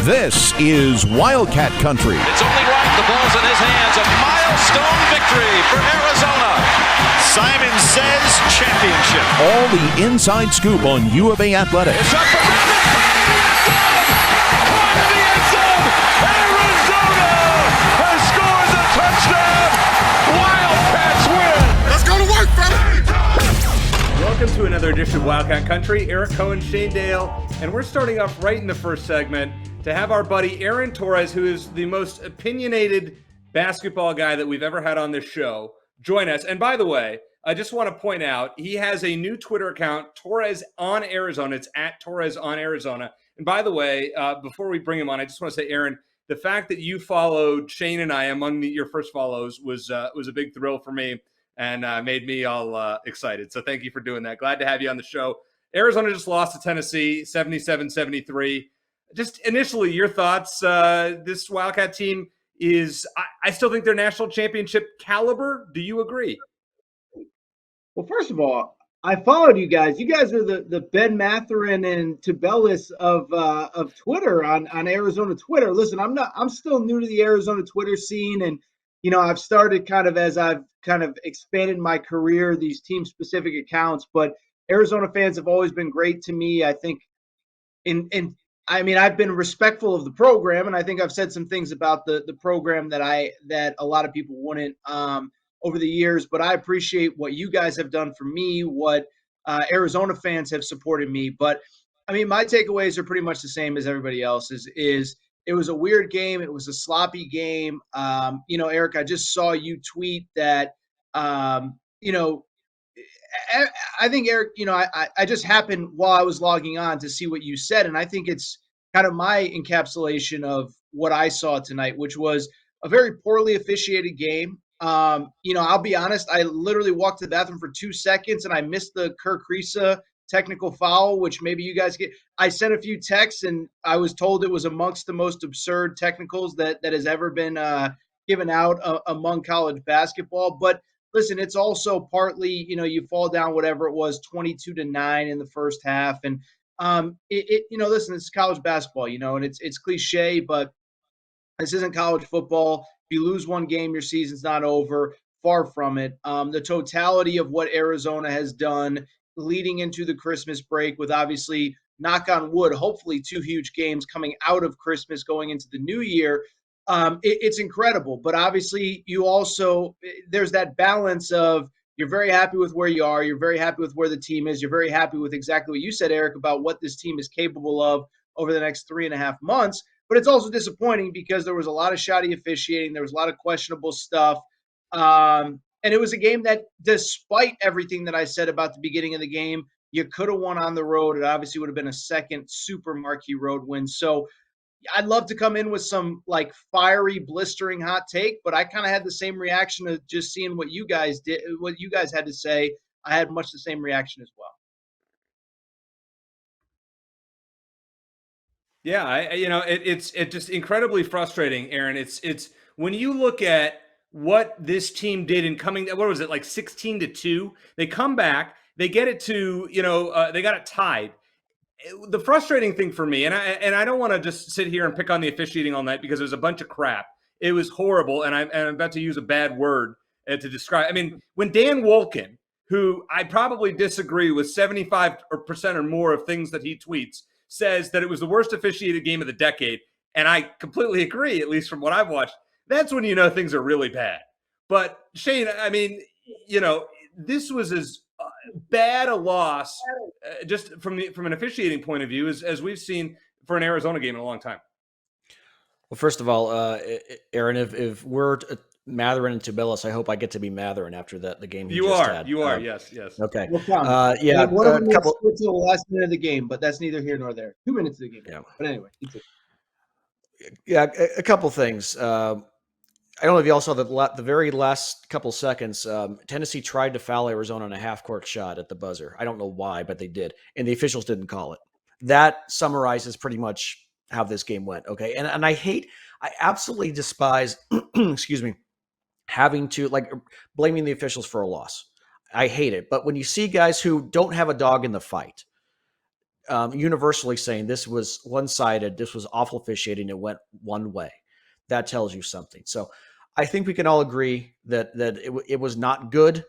This is Wildcat Country. It's only right. The ball's in his hands. A milestone victory for Arizona. Simon says championship. All the inside scoop on U of A athletics. It's up for the end zone. Arizona has scored the touchdown. Wildcats win. Let's go to work, fella. Welcome to another edition of Wildcat Country. Eric Cohen, Shane Dale, and we're starting off right in the first segment to have our buddy Aaron Torres, who is the most opinionated basketball guy that we've ever had on this show, join us. And by the way, I just want to point out, he has a new Twitter account, Torres on Arizona. It's at Torres on Arizona. And by the way, before we bring him on, I just want to say, Aaron, the fact that you followed Shane and I among your first follows was a big thrill for me and made me all excited. So thank you for doing that. Glad to have you on the show. Arizona just lost to Tennessee, 77-73. Just initially, your thoughts. This Wildcat team is, I still think they're national championship caliber. Do you agree? Well, first of all, I followed you guys. You guys are the Ben Matherin and Tabellis of Twitter on Arizona Twitter. Listen, I'm still new to the Arizona Twitter scene, and I've started kind of as I've kind of expanded my career, these team specific accounts. But Arizona fans have always been great to me. I think I've been respectful of the program, and I think I've said some things about the program that a lot of people wouldn't over the years. But I appreciate what you guys have done for me, what Arizona fans have supported me. But my takeaways are pretty much the same as everybody else's. Is it was a weird game. It was a sloppy game. Eric, I just saw you tweet that. I think, Eric, I just happened while I was logging on to see what you said. And I think it's kind of my encapsulation of what I saw tonight, which was a very poorly officiated game. I'll be honest. I literally walked to the bathroom for 2 seconds and I missed the Kerr Kriisa technical foul, which maybe you guys get. I sent a few texts and I was told it was amongst the most absurd technicals that has ever been given out among college basketball. But listen, it's also partly, you fall down whatever it was, 22-9 in the first half. And, listen, it's college basketball, and it's cliche, but this isn't college football. If you lose one game, your season's not over. Far from it. The totality of what Arizona has done leading into the Christmas break with obviously, knock on wood, hopefully 2 huge games coming out of Christmas going into the new year. It's incredible, but obviously there's that balance of you're very happy with where you are. You're very happy with where the team is. You're very happy with exactly what you said, Eric, about what this team is capable of over the next 3.5 months. But it's also disappointing because there was a lot of shoddy officiating. There was a lot of questionable stuff. And it was a game that, despite everything that I said about the beginning of the game, you could have won on the road. It obviously would have been a second super marquee road win. So I'd love to come in with some fiery, blistering hot take, but I kind of had the same reaction to just seeing what you guys did, what you guys had to say. I had much the same reaction as well. Yeah, it's just incredibly frustrating, Aaron. It's when you look at what this team did in coming, what was it, 16-2? They come back, they get it to, they got it tied. The frustrating thing for me, and I don't want to just sit here and pick on the officiating all night because it was a bunch of crap. It was horrible, and I'm about to use a bad word to describe. When Dan Wolken, who I probably disagree with 75% or more of things that he tweets, says that it was the worst officiated game of the decade, and I completely agree, at least from what I've watched, that's when things are really bad. But Shane, this was as bad a loss just from an officiating point of view as we've seen for an Arizona game in a long time. Well, first of all, Aaron, if we're Matherin and Tabellis, I hope I get to be Matherin after the game you just are. had. You are. Yes. Okay. Yeah. One of them to the last minute of the game, but that's neither here nor there. 2 minutes of the game. Yeah. But anyway. Yeah, a couple things. I don't know if you all saw the very last couple seconds. Tennessee tried to foul Arizona on a half-court shot at the buzzer. I don't know why, but they did, and the officials didn't call it. That summarizes pretty much how this game went. Okay, and I absolutely despise, excuse me, having to blaming the officials for a loss. I hate it. But when you see guys who don't have a dog in the fight, universally saying this was one-sided, this was awful officiating, it went one way. That tells you something. So I think we can all agree that it was not good.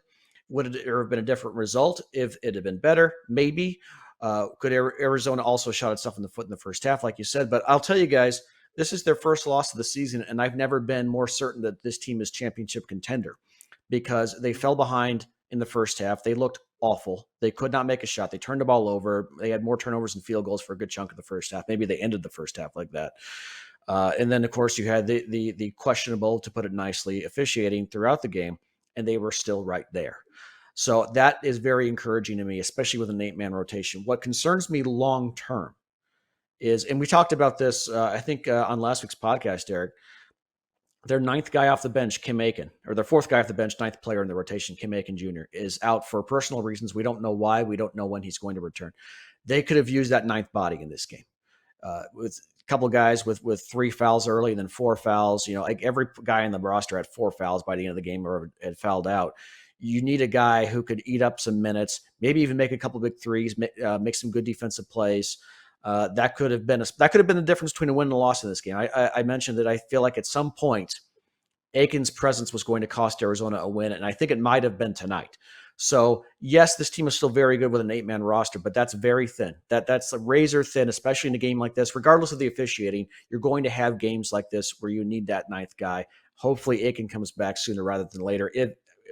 Would there have been a different result if it had been better? Maybe. Could Arizona also shot itself in the foot in the first half, like you said? But I'll tell you guys, this is their first loss of the season, and I've never been more certain that this team is championship contender because they fell behind in the first half. They looked awful. They could not make a shot. They turned the ball over. They had more turnovers and field goals for a good chunk of the first half. Maybe they ended the first half like that. And then, of course, you had the questionable, to put it nicely, officiating throughout the game, and they were still right there. So that is very encouraging to me, especially with an 8-man rotation. What concerns me long term is, and we talked about this, I think, on last week's podcast, Derek, their 9th guy off the bench, Kim Aiken, or their 4th guy off the bench, 9th player in the rotation, Kim Aiken Jr., is out for personal reasons. We don't know why. We don't know when he's going to return. They could have used that 9th body in this game. With a couple of guys with 3 fouls early and then 4 fouls, like every guy in the roster had 4 fouls by the end of the game or had fouled out. You need a guy who could eat up some minutes, maybe even make a couple of big threes, make some good defensive plays. That could have been the difference between a win and a loss in this game. I mentioned that I feel like at some point Aiken's presence was going to cost Arizona a win, and I think it might have been tonight. So yes, this team is still very good with an 8-man roster, but that's very thin. That's a razor thin, especially in a game like this. Regardless of the officiating, you're going to have games like this where you need that 9th guy. Hopefully Aiken comes back sooner rather than later.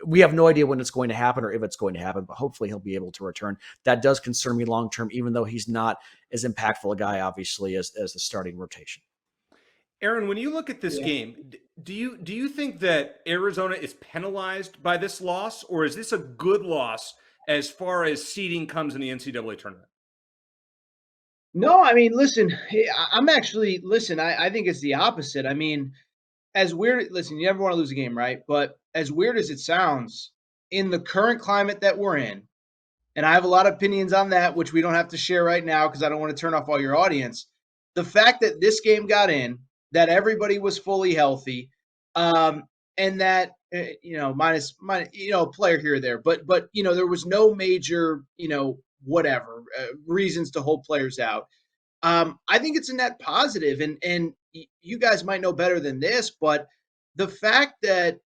We have no idea when it's going to happen or if it's going to happen, but hopefully he'll be able to return. That does concern me long term, even though he's not as impactful a guy, obviously, as the starting rotation. Aaron, when you look at this game, do you think that Arizona is penalized by this loss, or is this a good loss as far as seeding comes in the NCAA tournament? No, I mean, listen, I think it's the opposite. I mean, listen, you never want to lose a game, right? But as weird as it sounds, in the current climate that we're in, and I have a lot of opinions on that, which we don't have to share right now because I don't want to turn off all your audience. The fact that this game got in, that everybody was fully healthy, and that minus a player here or there, but there was no major reasons to hold players out. I think it's a net positive, and you guys might know better than this, but the fact that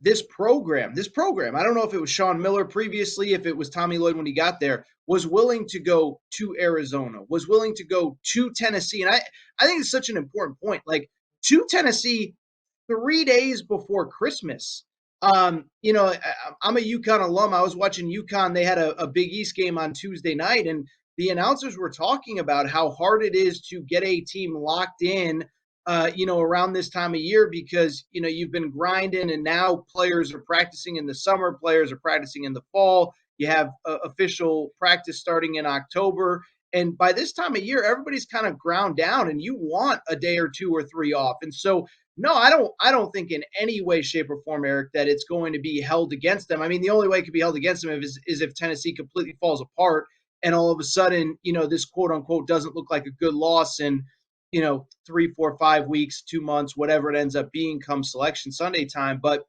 this program, I don't know if it was Sean Miller previously, if it was Tommy Lloyd when he got there, was willing to go to Arizona, was willing to go to Tennessee. And I think it's such an important point, like to Tennessee 3 days before Christmas. I'm a UConn alum. I was watching UConn. They had a Big East game on Tuesday night, and the announcers were talking about how hard it is to get a team locked in, around this time of year because, you've been grinding and now players are practicing in the summer, players are practicing in the fall. You have official practice starting in October. And by this time of year, everybody's kind of ground down and you want a day or 2 or 3 off. And so, no, I don't think in any way, shape, or form, Eric, that it's going to be held against them. I mean, the only way it could be held against them is if Tennessee completely falls apart and all of a sudden, this quote unquote doesn't look like a good loss in, 3, 4, 5 weeks, 2 months, whatever it ends up being come Selection Sunday time. But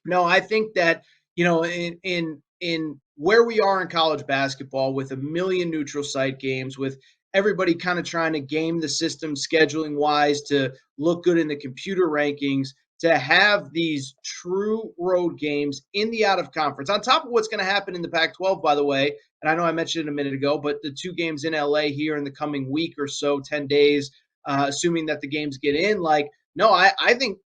no, I think that, in where we are in college basketball with a million neutral site games, with everybody kind of trying to game the system scheduling wise to look good in the computer rankings, to have these true road games in the out of conference on top of what's going to happen in the Pac-12, by the way. And I know I mentioned it a minute ago, but the 2 games in LA here in the coming week or so, 10 days, assuming that the games get in, I think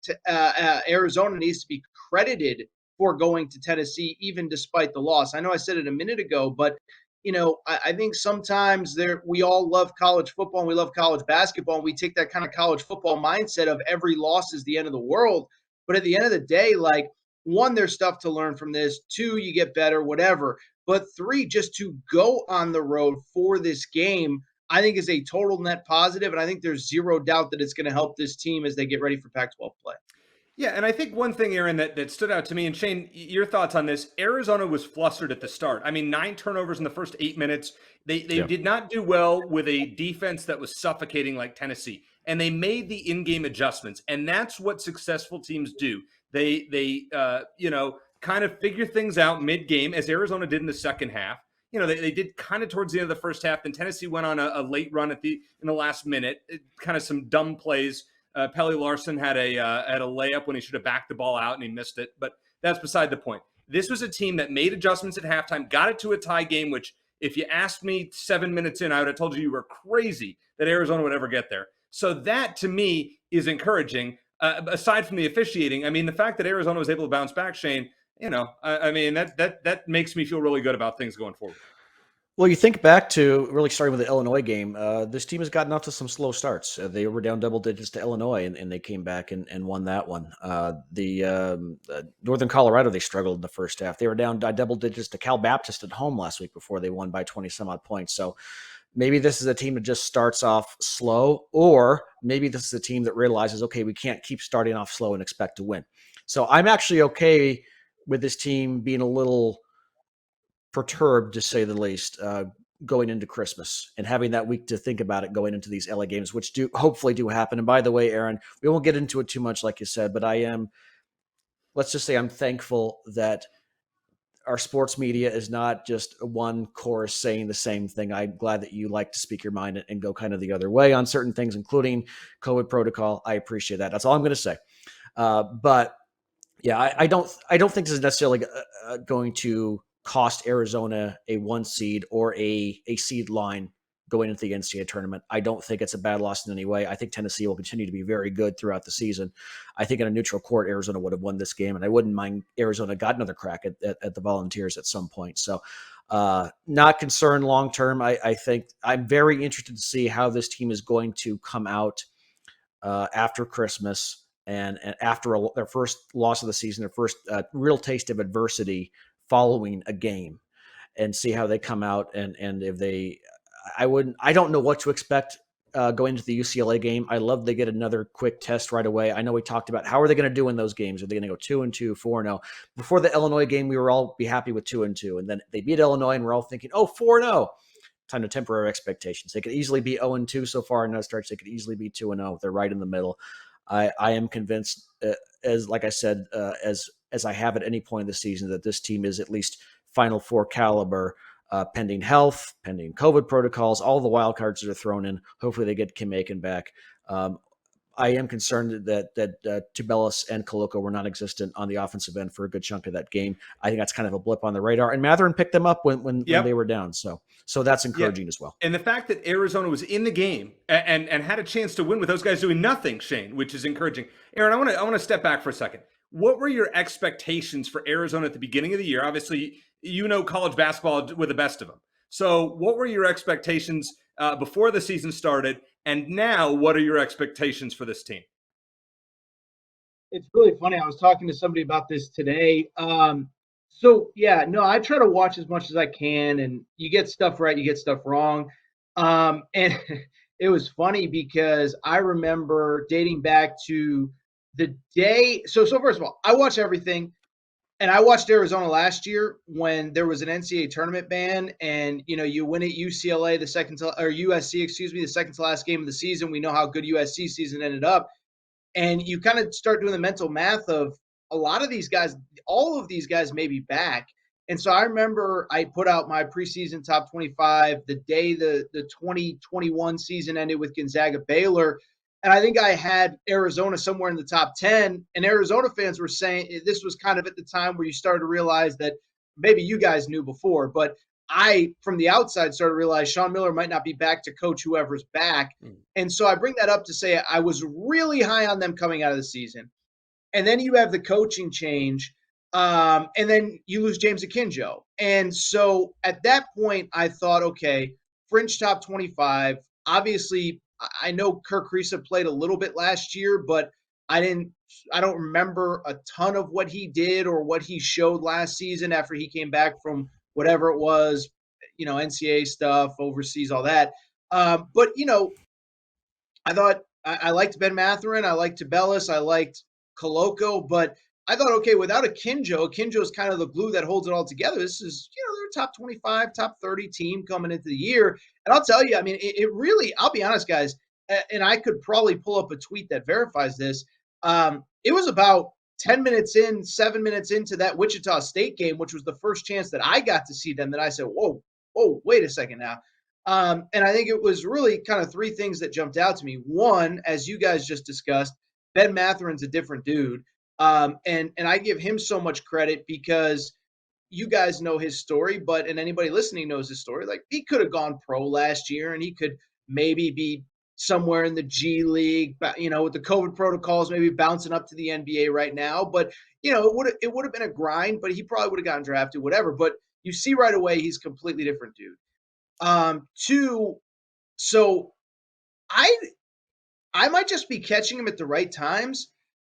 Arizona needs to be credited for going to Tennessee, even despite the loss. I know I said it a minute ago, but I think sometimes we all love college football and we love college basketball, and we take that kind of college football mindset of every loss is the end of the world. But at the end of the day, 1, there's stuff to learn from this. 2, you get better, whatever. But 3, just to go on the road for this game, I think is a total net positive, and I think there's zero doubt that it's going to help this team as they get ready for Pac-12 play. Yeah, and I think one thing, Aaron, that stood out to me, and Shane, your thoughts on this, Arizona was flustered at the start. I mean, 9 turnovers in the first 8 minutes. They did not do well with a defense that was suffocating like Tennessee, and they made the in-game adjustments, and that's what successful teams do. They kind of figure things out mid-game, as Arizona did in the second half. they did kind of towards the end of the first half. Then Tennessee went on a late run in the last minute. Kind of some dumb plays. Pelle Larsson had a layup when he should have backed the ball out and he missed it. But that's beside the point. This was a team that made adjustments at halftime, got it to a tie game, which if you asked me 7 minutes in, I would have told you were crazy that Arizona would ever get there. So that, to me, is encouraging. Aside from the officiating, I mean, the fact that Arizona was able to bounce back, Shane, that makes me feel really good about things going forward. Well, you think back to really starting with the Illinois game. This team has gotten off to some slow starts. They were down double digits to Illinois, and they came back and won that one. Northern Colorado, they struggled in the first half. They were down double digits to Cal Baptist at home last week before they won by 20 some odd points. So maybe this is a team that just starts off slow, or maybe this is a team that realizes, okay, we can't keep starting off slow and expect to win. So I'm actually okay with this team being a little perturbed, to say the least, going into Christmas and having that week to think about it going into these LA games, which do hopefully do happen. And by the way, Aaron, we won't get into it too much, like you said, but let's just say I'm thankful that our sports media is not just one chorus saying the same thing. I'm glad that you like to speak your mind and go kind of the other way on certain things, including COVID protocol. I appreciate that. That's all I'm going to say. But yeah, I don't think this is necessarily going to cost Arizona a 1 seed or a seed line going into the NCAA tournament. I don't think it's a bad loss in any way. I think Tennessee will continue to be very good throughout the season. I think in a neutral court, Arizona would have won this game, and I wouldn't mind Arizona got another crack at the Volunteers at some point. So not concerned long-term. I think I'm very interested to see how this team is going to come out after Christmas and after their first loss of the season, their first real taste of adversity following a game, and see how they come out. And if they, I don't know what to expect going into the UCLA game. I love they get another quick test right away. I know we talked about how are they going to do in those games. Are they going to go 2-2, 4-0? Before the Illinois game, we were all be happy with 2-2, and then they beat Illinois, and we're all thinking, 4-0. Time to temper our expectations. They could easily be 0-2 so far in those starts. They could easily be 2-0. They're right in the middle. I am convinced, as like I said, as I have at any point in the season, that this team is at least Final Four caliber, pending health, pending COVID protocols, all the wild cards that are thrown in. Hopefully they get Kim Aiken back. I am concerned that Tubelis and Koloko were non-existent on the offensive end for a good chunk of that game. I think that's kind of a blip on the radar. And Matherin picked them up when they were down. So that's encouraging as well. And the fact that Arizona was in the game and had a chance to win with those guys doing nothing, Shane, which is encouraging. Aaron, I want to step back for a second. What were your expectations for Arizona at the beginning of the year? Obviously, college basketball with the best of them. So what were your expectations before the season started? And now, what are your expectations for this team? It's really funny. I was talking to somebody about this today. I try to watch as much as I can, and you get stuff right, you get stuff wrong. And it was funny because I remember dating back to the day. So first of all, I watch everything. And I watched Arizona last year when there was an NCAA tournament ban, and you win at UCLA USC, the second to last game of the season. We know how good USC season ended up, and you kind of start doing the mental math of a lot of these guys, all of these guys may be back. And so I remember I put out my preseason top 25 the day the 2021 season ended with Gonzaga Baylor. And I think I had Arizona somewhere in the top 10, and Arizona fans were saying this was kind of at the time where you started to realize that maybe you guys knew before, but I, from the outside, started to realize Sean Miller might not be back to coach whoever's back. And so I bring that up to say I was really high on them coming out of the season. And then you have the coaching change, and then you lose James Akinjo. And so at that point, I thought, okay, fringe top 25, obviously – I know Kirk Risa played a little bit last year, but I don't remember a ton of what he did or what he showed last season after he came back from whatever it was, NCAA stuff, overseas, all that. But I thought I liked Ben Matherin. I liked Tubelis. I liked Koloko, but I thought, okay, without Akinjo is kind of the glue that holds it all together. This is, they're top 25, top 30 team coming into the year. And I'll tell you, I mean, it really, I'll be honest, guys, and I could probably pull up a tweet that verifies this. It was about 7 minutes into that Wichita State game, which was the first chance that I got to see them, that I said, whoa, oh, wait a second now. And I think it was really kind of three things that jumped out to me. One, as you guys just discussed, Ben Matherin's a different dude. And I give him so much credit because you guys know his story, and anybody listening knows his story. Like, he could have gone pro last year and he could maybe be somewhere in the G League, with the COVID protocols, maybe bouncing up to the NBA right now. But, it would have been a grind, but he probably would have gotten drafted, whatever. But you see right away, he's a completely different dude. Two, so I might just be catching him at the right times.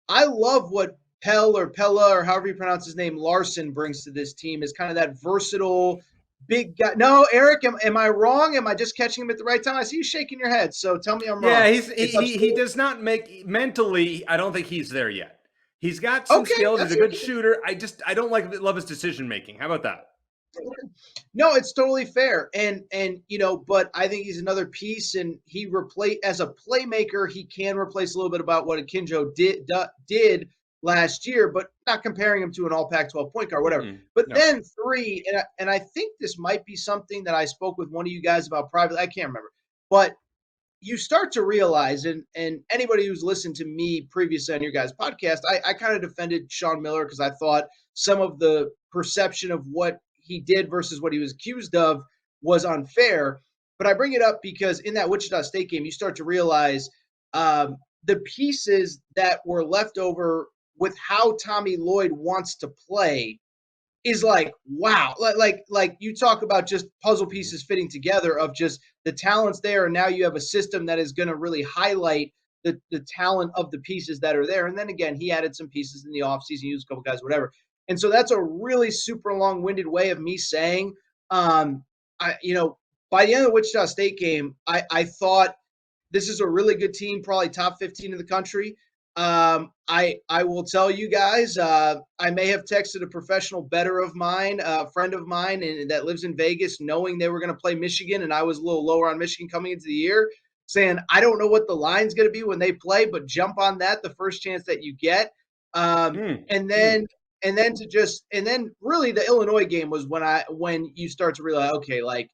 I love what Pella or however you pronounce his name, Larson, brings to this team is kind of that versatile big guy. No, Eric, am I wrong? Am I just catching him at the right time? I see you shaking your head, so tell me I'm wrong. Yeah, he does not make mentally. I don't think he's there yet. He's got some skills. He's a good shooter. I don't love his decision making. How about that? No, it's totally fair. And but I think he's another piece, and he as a playmaker, he can replace a little bit about what Akinjo did last year, but not comparing him to an all Pac-12 point guard, whatever. But no. Then three, and I think this might be something that I spoke with one of you guys about privately. I can't remember, but you start to realize, and anybody who's listened to me previously on your guys' podcast, I kind of defended Sean Miller because I thought some of the perception of what he did versus what he was accused of was unfair. But I bring it up because in that Wichita State game, you start to realize the pieces that were left over with how Tommy Lloyd wants to play is like, wow. Like you talk about just puzzle pieces fitting together of just the talents there. And now you have a system that is going to really highlight the talent of the pieces that are there. And then again, he added some pieces in the offseason, used a couple guys, whatever. And so that's a really super long-winded way of me saying, by the end of the Wichita State game, I thought this is a really good team, probably top 15 in the country. I will tell you guys, I may have texted a professional bettor of mine, a friend of mine, and that lives in Vegas, knowing they were going to play Michigan, and I was a little lower on Michigan coming into the year, saying, I don't know what the line's going to be when they play, but jump on that the first chance that you get. And then really the Illinois game was when you start to realize, okay, like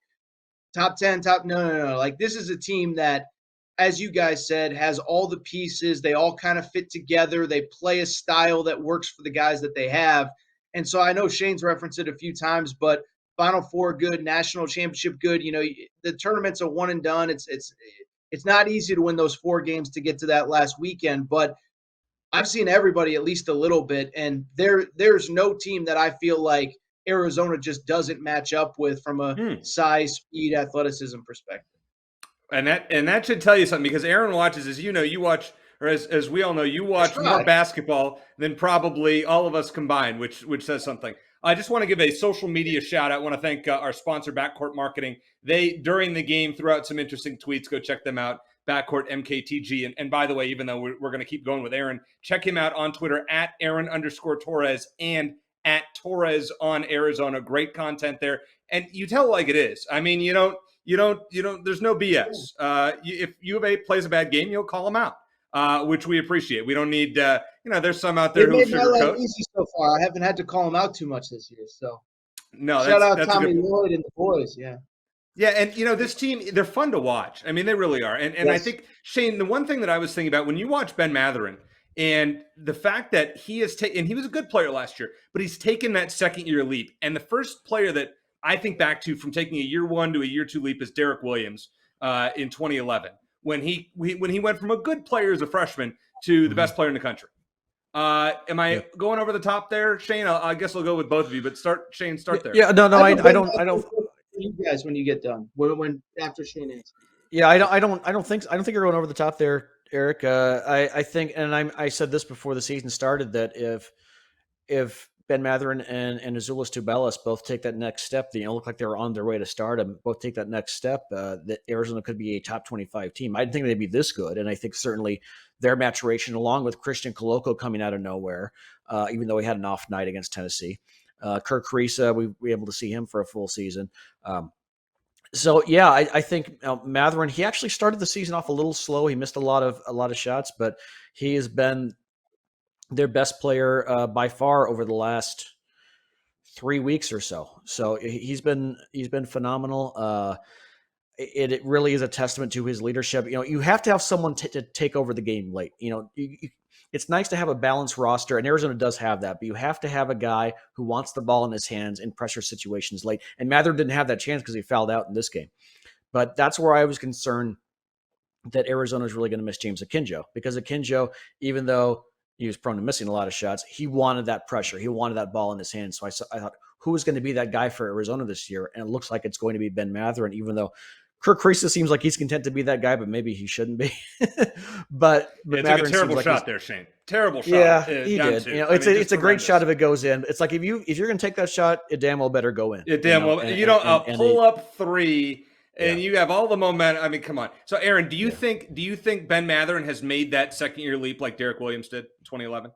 top 10, no. Like, this is a team that, as you guys said, has all the pieces. They all kind of fit together. They play a style that works for the guys that they have. And so I know Shane's referenced it a few times, but Final Four good, national championship good. The tournament's a one and done. It's not easy to win those 4 games to get to that last weekend, but I've seen everybody at least a little bit, and there's no team that I feel like Arizona just doesn't match up with from a size, speed, athleticism perspective. And that should tell you something, because Aaron watches, as you know, you watch, or as we all know, you watch more basketball than probably all of us combined, which says something. I just want to give a social media shout out. I want to thank our sponsor, Backcourt Marketing. They, during the game, threw out some interesting tweets. Go check them out. Backcourt MKTG. And by the way, even though we're going to keep going with Aaron, check him out on Twitter at Aaron_Torres and at Torres on Arizona. Great content there. And you tell it like it is. I mean, you don't, there's no BS. If U of A plays a bad game, you'll call them out, which we appreciate. We don't need, there's some out there who made my life easy so far. I haven't had to call them out too much this year. So no, shout out Tommy Lloyd and the boys. Yeah. Yeah, and this team, they're fun to watch. I mean, they really are. And yes. I think, Shane, the one thing that I was thinking about when you watch Ben Matherin and the fact that he has taken, and he was a good player last year, but he's taken that second year leap. And the first player that I think back to from taking a year 1 to a year 2 leap is Derek Williams in 2011, when he went from a good player as a freshman to the best player in the country. Am I going over the top there, Shane? I guess I'll go with both of you, but Shane, start there. Yeah, no, I don't. You guys, when you get done, when after Shane answers. Yeah, I don't think you're going over the top there, Eric. I think, and I said this before the season started, that if Ben Matherin and Azuolas Tubelis both take that next step, they look like they're on their way to stardom, both take that next step, that Arizona could be a top 25 team. I didn't think they'd be this good, and I think certainly their maturation, along with Christian Koloko coming out of nowhere, even though he had an off night against Tennessee. Kirk Carissa, we were able to see him for a full season. So yeah, I think Matherin, he actually started the season off a little slow. He missed a lot of shots, but he has been their best player by far over the last 3 weeks or so. So he's been phenomenal. It really is a testament to his leadership. You have to have someone to take over the game late. It's nice to have a balanced roster, and Arizona does have that, but you have to have a guy who wants the ball in his hands in pressure situations late. And Mather didn't have that chance because he fouled out in this game. But that's where I was concerned that Arizona is really going to miss James Akinjo, because Akinjo, even though he was prone to missing a lot of shots, he wanted that pressure. He wanted that ball in his hands. So I thought, who is going to be that guy for Arizona this year? And it looks like it's going to be Ben Mather. And even though Kirk Kriisa seems like he's content to be that guy, but maybe he shouldn't be. but it's like a terrible shot there, Shane. Terrible shot. Yeah, he did. It's a great shot if it goes in. It's like if you're going to take that shot, it damn well better go in. It damn well. Pull up three, and you have all the momentum. I mean, come on. So, Aaron, do you think Ben Mather has made that second year leap like Derek Williams did in 2011?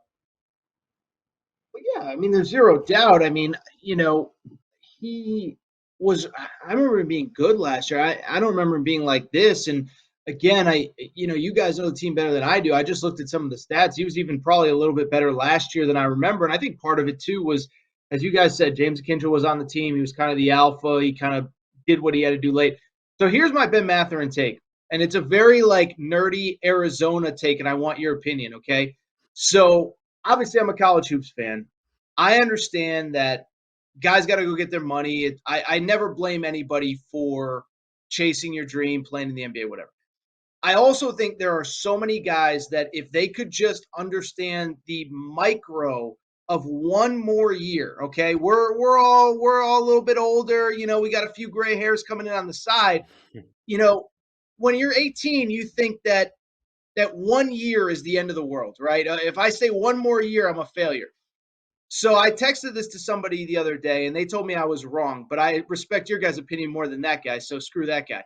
Well, yeah, I mean, there's zero doubt. I mean, he was, I remember him being good last year. I don't remember him being like this. And again, you guys know the team better than I do. I just looked at some of the stats. He was even probably a little bit better last year than I remember. And I think part of it too was, as you guys said, James Akinjo was on the team. He was kind of the alpha. He kind of did what he had to do late. So here's my Ben Mather take. And it's a very nerdy Arizona take. And I want your opinion. Okay. So obviously I'm a college hoops fan. I understand that guys got to go get their money. I never blame anybody for chasing your dream, playing in the NBA, whatever. I also think there are so many guys that if they could just understand the micro of one more year, okay, we're all a little bit older. We got a few gray hairs coming in on the side. When you're 18, you think that 1 year is the end of the world, right? If I say one more year, I'm a failure. So I texted this to somebody the other day, and they told me I was wrong, but I respect your guys' opinion more than that guy, so screw that guy.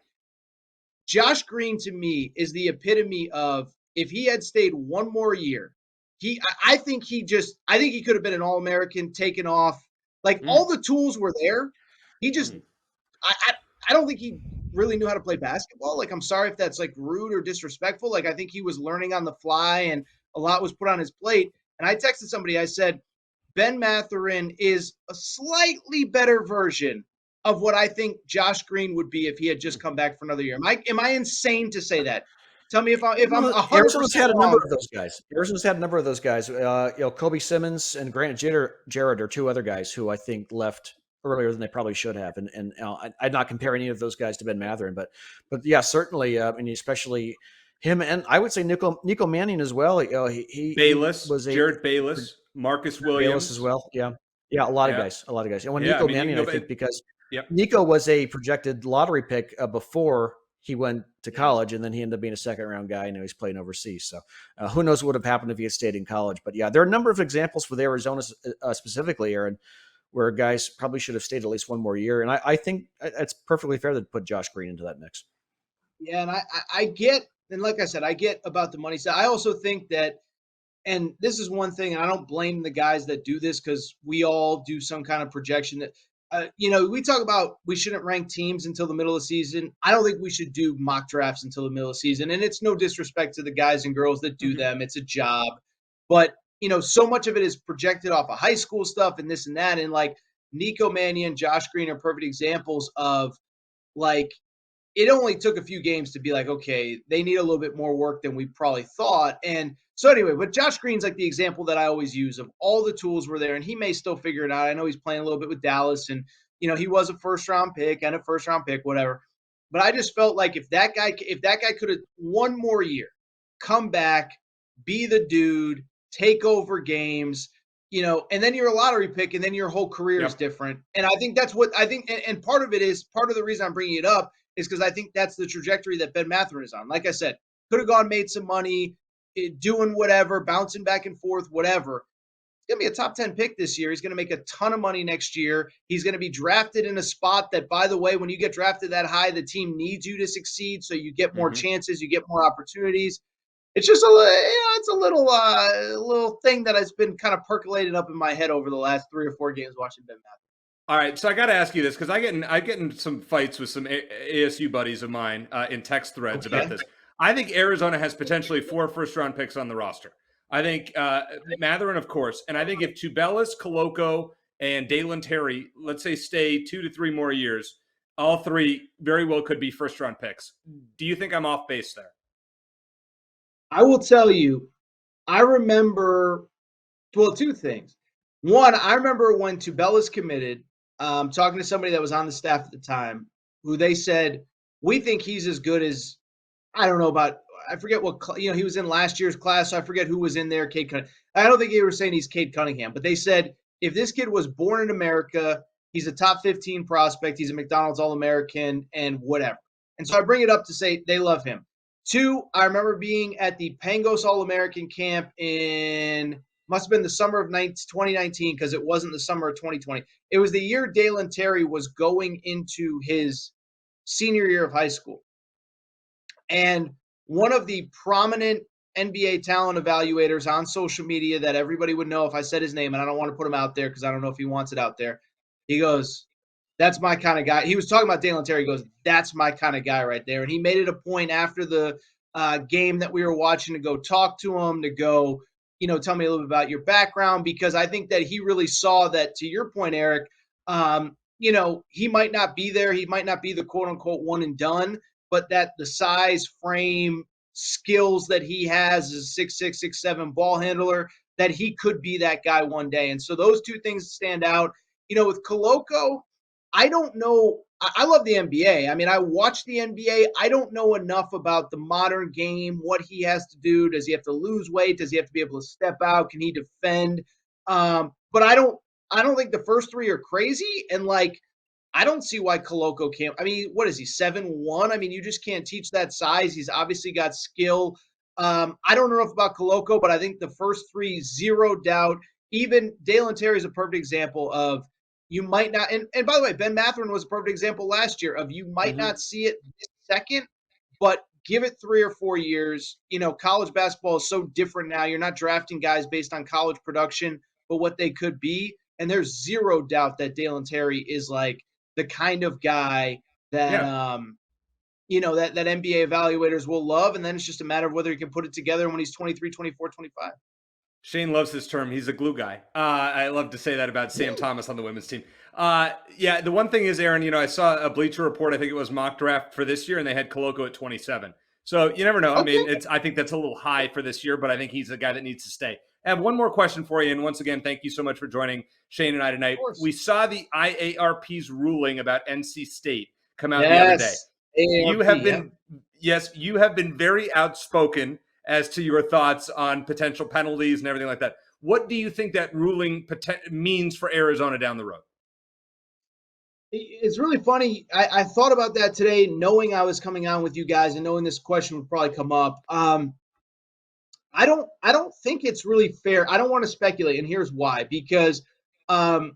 Josh Green, to me, is the epitome of, if he had stayed one more year, I think he could have been an All-American, taken off. All the tools were there. He just I don't think he really knew how to play basketball. I'm sorry if that's rude or disrespectful. I think he was learning on the fly, and a lot was put on his plate. And I texted somebody, I said, Ben Mathurin is a slightly better version of what I think Josh Green would be if he had just come back for another year. Am I insane to say that? Tell me if I'm 100% Arizona's had a wrong. number of those guys. Arizona's had a number of those guys. Kobe Simmons and Grant Jarrett are two other guys who I think left earlier than they probably should have. And I'd not compare any of those guys to Ben Mathurin, but yeah, certainly, and especially him, and I would say Nico Mannion as well. Bayless, Jared Bayless, Marcus Williams Bayless as well. Yeah, a lot of guys. And when Nico Mannion, I think because Nico was a projected lottery pick before he went to college, and then he ended up being a second-round guy, and now he's playing overseas. So who knows what would have happened if he had stayed in college. But yeah, there are a number of examples with Arizona specifically, Aaron, where guys probably should have stayed at least one more year. And I think it's perfectly fair to put Josh Green into that mix. Yeah, and I get, and like I said, I get about the money side. I also think that, and this is one thing, and I don't blame the guys that do this, because we all do some kind of projection that, we talk about we shouldn't rank teams until the middle of the season. I don't think we should do mock drafts until the middle of the season. And it's no disrespect to the guys and girls that do them. It's a job. But, so much of it is projected off of high school stuff and this and that. And Nico Mannion, Josh Green are perfect examples of it only took a few games to be okay, they need a little bit more work than we probably thought. And so anyway, but Josh Green's the example that I always use of all the tools were there, and he may still figure it out. I know he's playing a little bit with Dallas, and, he was a first-round pick and a first-round pick, whatever. But I just felt like if that guy could have one more year, come back, be the dude, take over games, and then you're a lottery pick, and then your whole career is different. And I think that's what I think. And part of the reason I'm bringing it up is because I think that's the trajectory that Ben Mathurin is on. Like I said, could have gone, made some money, doing whatever, bouncing back and forth, whatever. He's going to be a top 10 pick this year. He's going to make a ton of money next year. He's going to be drafted in a spot that, by the way, when you get drafted that high, the team needs you to succeed. So you get more chances, you get more opportunities. It's just it's a little thing that has been kind of percolated up in my head over the last 3 or 4 games watching Ben Mathurin. All right, so I got to ask you this, because I get in some fights with some ASU buddies of mine in text threads about this. I think Arizona has potentially 4 first-round picks on the roster. I think Mathurin, of course, and I think if Tubelis, Koloko, and Dalen Terry, let's say, stay 2 to 3 more years, all three very well could be first-round picks. Do you think I'm off base there? I will tell you, I remember, well, two things. One, I remember when Tubelis committed, talking to somebody that was on the staff at the time, who they said, we think he's as good as, I don't know about, I forget what, he was in last year's class, so I forget who was in there, Cade Cunningham. I don't think they were saying he's Cade Cunningham, but they said, if this kid was born in America, he's a top 15 prospect, he's a McDonald's All-American, and whatever. And so I bring it up to say they love him. Two, I remember being at the Pangos All-American camp in, must have been the summer of 2019, because it wasn't the summer of 2020. It was the year Dalen Terry was going into his senior year of high school. And one of the prominent NBA talent evaluators on social media that everybody would know if I said his name, and I don't want to put him out there because I don't know if he wants it out there. He goes, that's my kind of guy. He was talking about Dalen Terry. He goes, that's my kind of guy right there. And he made it a point after the game that we were watching to go talk to him, to go, tell me a little bit about your background, because I think that he really saw that, to your point, Eric, he might not be there. He might not be the quote unquote one and done, but that the size, frame, skills that he has as a 6'6", 6'7" ball handler, that he could be that guy one day. And so those two things stand out. With Koloko, I don't know. I love the NBA. I mean, I watch the NBA. I don't know enough about the modern game, what he has to do. Does he have to lose weight? Does he have to be able to step out? Can he defend? But I don't think the first three are crazy. And I don't see why Koloko can't. I mean, what is he, 7'1"? I mean, you just can't teach that size. He's obviously got skill. I don't know enough about Koloko, but I think the first three, zero doubt. Even Dalen Terry is a perfect example of, you might not, and by the way, Ben Mathurin was a perfect example last year of, you might not see it this second, but give it 3 or 4 years. College basketball is so different now. You're not drafting guys based on college production, but what they could be. And there's zero doubt that Dalen Terry is the kind of guy that, that NBA evaluators will love. And then it's just a matter of whether he can put it together when he's 23, 24, 25. Shane loves this term. He's a glue guy. I love to say that about Sam Thomas on the women's team. The one thing is, Aaron, I saw a Bleacher Report, I think it was mock draft for this year, and they had Koloko at 27. So you never know. Okay. I mean, I think that's a little high for this year, but I think he's a guy that needs to stay. I have one more question for you. And once again, thank you so much for joining Shane and I tonight. We saw the IARP's ruling about NC State come out the other day. AARP, you have been very outspoken as to your thoughts on potential penalties and everything like that. What do you think that ruling means for Arizona down the road? It's really funny. I thought about that today, knowing I was coming on with you guys and knowing this question would probably come up. I don't think it's really fair. I don't want to speculate, and here's why. Because I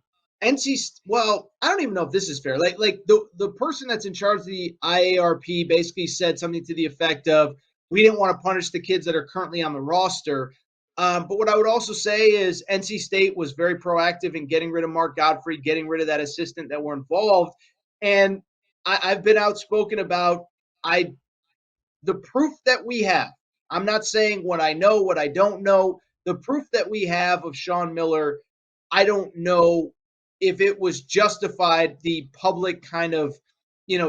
don't even know if this is fair. The person that's in charge of the IARP basically said something to the effect of, we didn't want to punish the kids that are currently on the roster. But what I would also say is NC State was very proactive in getting rid of Mark Godfrey, getting rid of that assistant that were involved. And I've been outspoken about the proof that we have. I'm not saying what I know, what I don't know. The proof that we have of Sean Miller, I don't know if it was justified, the public kind of,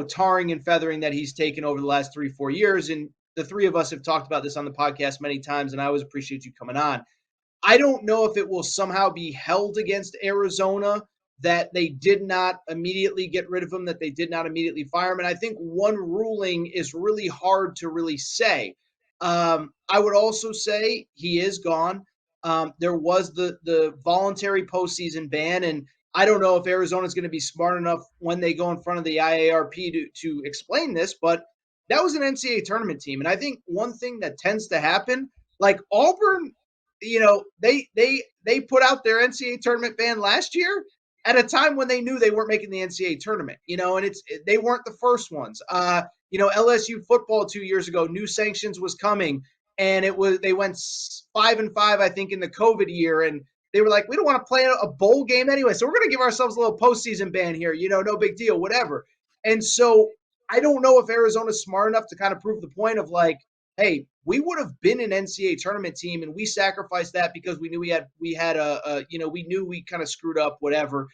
tarring and feathering that he's taken over the last 3-4 years. And the three of us have talked about this on the podcast many times, and I always appreciate you coming on. I don't know if it will somehow be held against Arizona that they did not immediately get rid of him, that they did not immediately fire him. And I think one ruling is really hard to really say. I would also say he is gone. There was the voluntary postseason ban, and I don't know if Arizona is going to be smart enough when they go in front of the IARP to explain this, but that was an NCAA tournament team. And I think one thing that tends to happen, Auburn, they put out their NCAA tournament ban last year at a time when they knew they weren't making the NCAA tournament, and they weren't the first ones. LSU football 2 years ago, new sanctions was coming, and they went 5-5, I think, in the COVID year, and they were like, we don't want to play a bowl game anyway, so we're going to give ourselves a little postseason ban here, no big deal, whatever. And so I don't know if Arizona's smart enough to kind of prove the point of hey, we would have been an NCAA tournament team, and we sacrificed that because we knew we knew we kind of screwed up, whatever.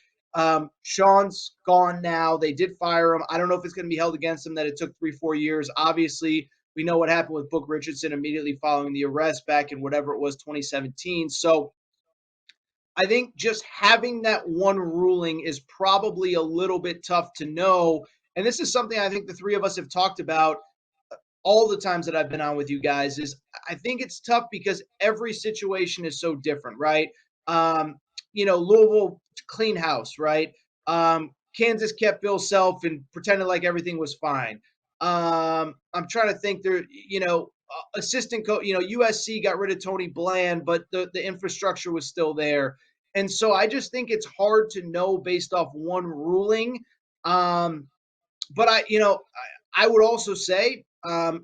Sean's gone now. They did fire him. I don't know if it's going to be held against him that it took 3-4 years. Obviously, we know what happened with Book Richardson immediately following the arrest back in whatever it was, 2017. So I think just having that one ruling is probably a little bit tough to know. And this is something I think the three of us have talked about all the times that I've been on with you guys. Is I think it's tough because every situation is so different, right? Louisville, clean house, right? Kansas kept Bill Self and pretended like everything was fine. I'm trying to think there, assistant coach, USC got rid of Tony Bland, but the infrastructure was still there. And so I just think it's hard to know based off one ruling. But I would also say,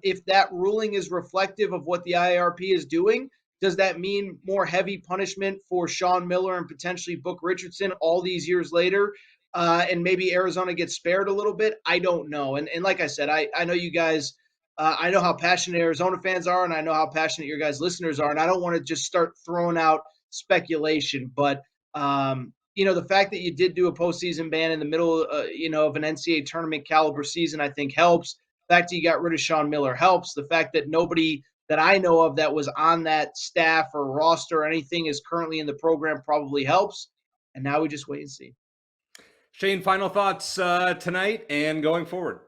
if that ruling is reflective of what the IARP is doing, does that mean more heavy punishment for Sean Miller and potentially Book Richardson all these years later? And maybe Arizona gets spared a little bit? I don't know. And like I said, I know you guys, I know how passionate Arizona fans are, and I know how passionate your guys' listeners are. And I don't want to just start throwing out speculation, but the fact that you did do a postseason ban in the middle, of an NCAA tournament caliber season, I think helps. The fact that you got rid of Sean Miller helps. The fact that nobody that I know of that was on that staff or roster or anything is currently in the program probably helps. And now we just wait and see. Shane, final thoughts tonight and going forward.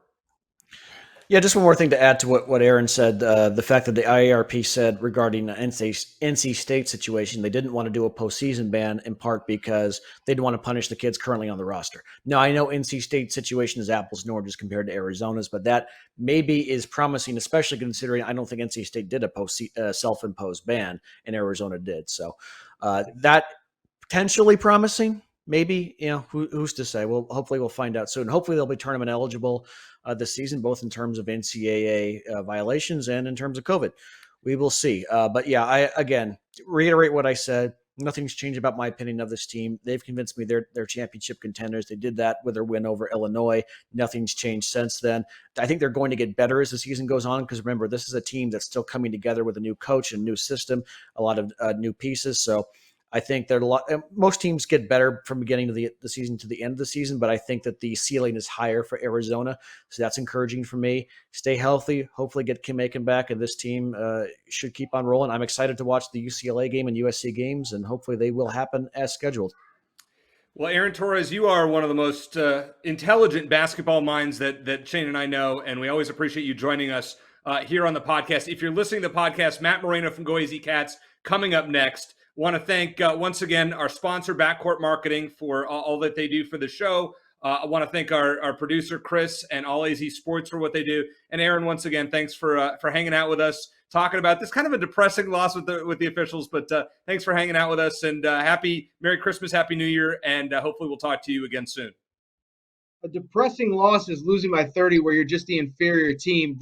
Yeah, just one more thing to add to what Aaron said. The fact that the IARP said regarding the NC State situation, they didn't want to do a postseason ban in part because they didn't want to punish the kids currently on the roster. Now, I know NC State situation is apples and oranges compared to Arizona's, but that maybe is promising, especially considering I don't think NC State did a self-imposed ban and Arizona did. So that potentially promising. Maybe, who's to say? Well, hopefully we'll find out soon. Hopefully they'll be tournament eligible this season, both in terms of NCAA violations and in terms of COVID. We will see. But yeah, I, again, reiterate what I said. Nothing's changed about my opinion of this team. They've convinced me they're championship contenders. They did that with their win over Illinois. Nothing's changed since then. I think they're going to get better as the season goes on because remember, this is a team that's still coming together with a new coach and new system, a lot of new pieces. So I think there are most teams get better from beginning of the season to the end of the season, but I think that the ceiling is higher for Arizona. So that's encouraging for me. Stay healthy, hopefully get Kim Aiken back, and this team should keep on rolling. I'm excited to watch the UCLA game and USC games, and hopefully they will happen as scheduled. Well, Aaron Torres, you are one of the most intelligent basketball minds that Shane and I know, and we always appreciate you joining us here on the podcast. If you're listening to the podcast, Matt Moreno from Cats coming up next. Want to thank, once again, our sponsor, Backcourt Marketing, for all that they do for the show. I want to thank our producer, Chris, and All AZ Sports for what they do. And Aaron, once again, thanks for hanging out with us, talking about this kind of a depressing loss with the officials. But thanks for hanging out with us, and Merry Christmas, Happy New Year, and hopefully we'll talk to you again soon. A depressing loss is losing by 30 where you're just the inferior team.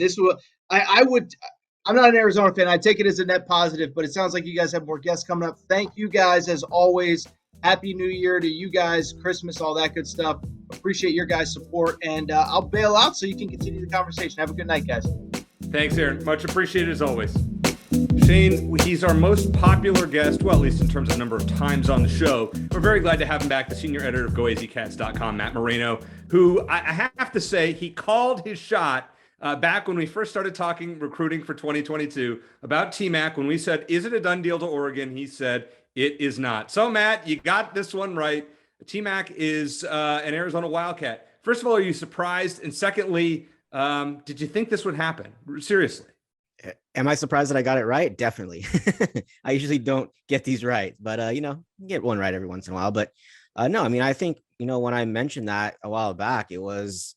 I'm not an Arizona fan. I take it as a net positive, but it sounds like you guys have more guests coming up. Thank you guys, as always. Happy New Year to you guys, Christmas, all that good stuff. Appreciate your guys' support, and I'll bail out so you can continue the conversation. Have a good night, guys. Thanks, Aaron. Much appreciated as always. Shane, he's our most popular guest, well, at least in terms of number of times on the show. We're very glad to have him back, the senior editor of GoAZCats.com, Matt Moreno, who I have to say, he called his shot back when we first started talking recruiting for 2022 about T-Mac. When we said, is it a done deal to Oregon? He said, it is not. So, Matt, you got this one right. T-Mac is an Arizona Wildcat. First of all, are you surprised? And secondly, did you think this would happen? Seriously. Am I surprised that I got it right? Definitely. I usually don't get these right, but, get one right every once in a while. But no, I mean, I think, when I mentioned that a while back, it was,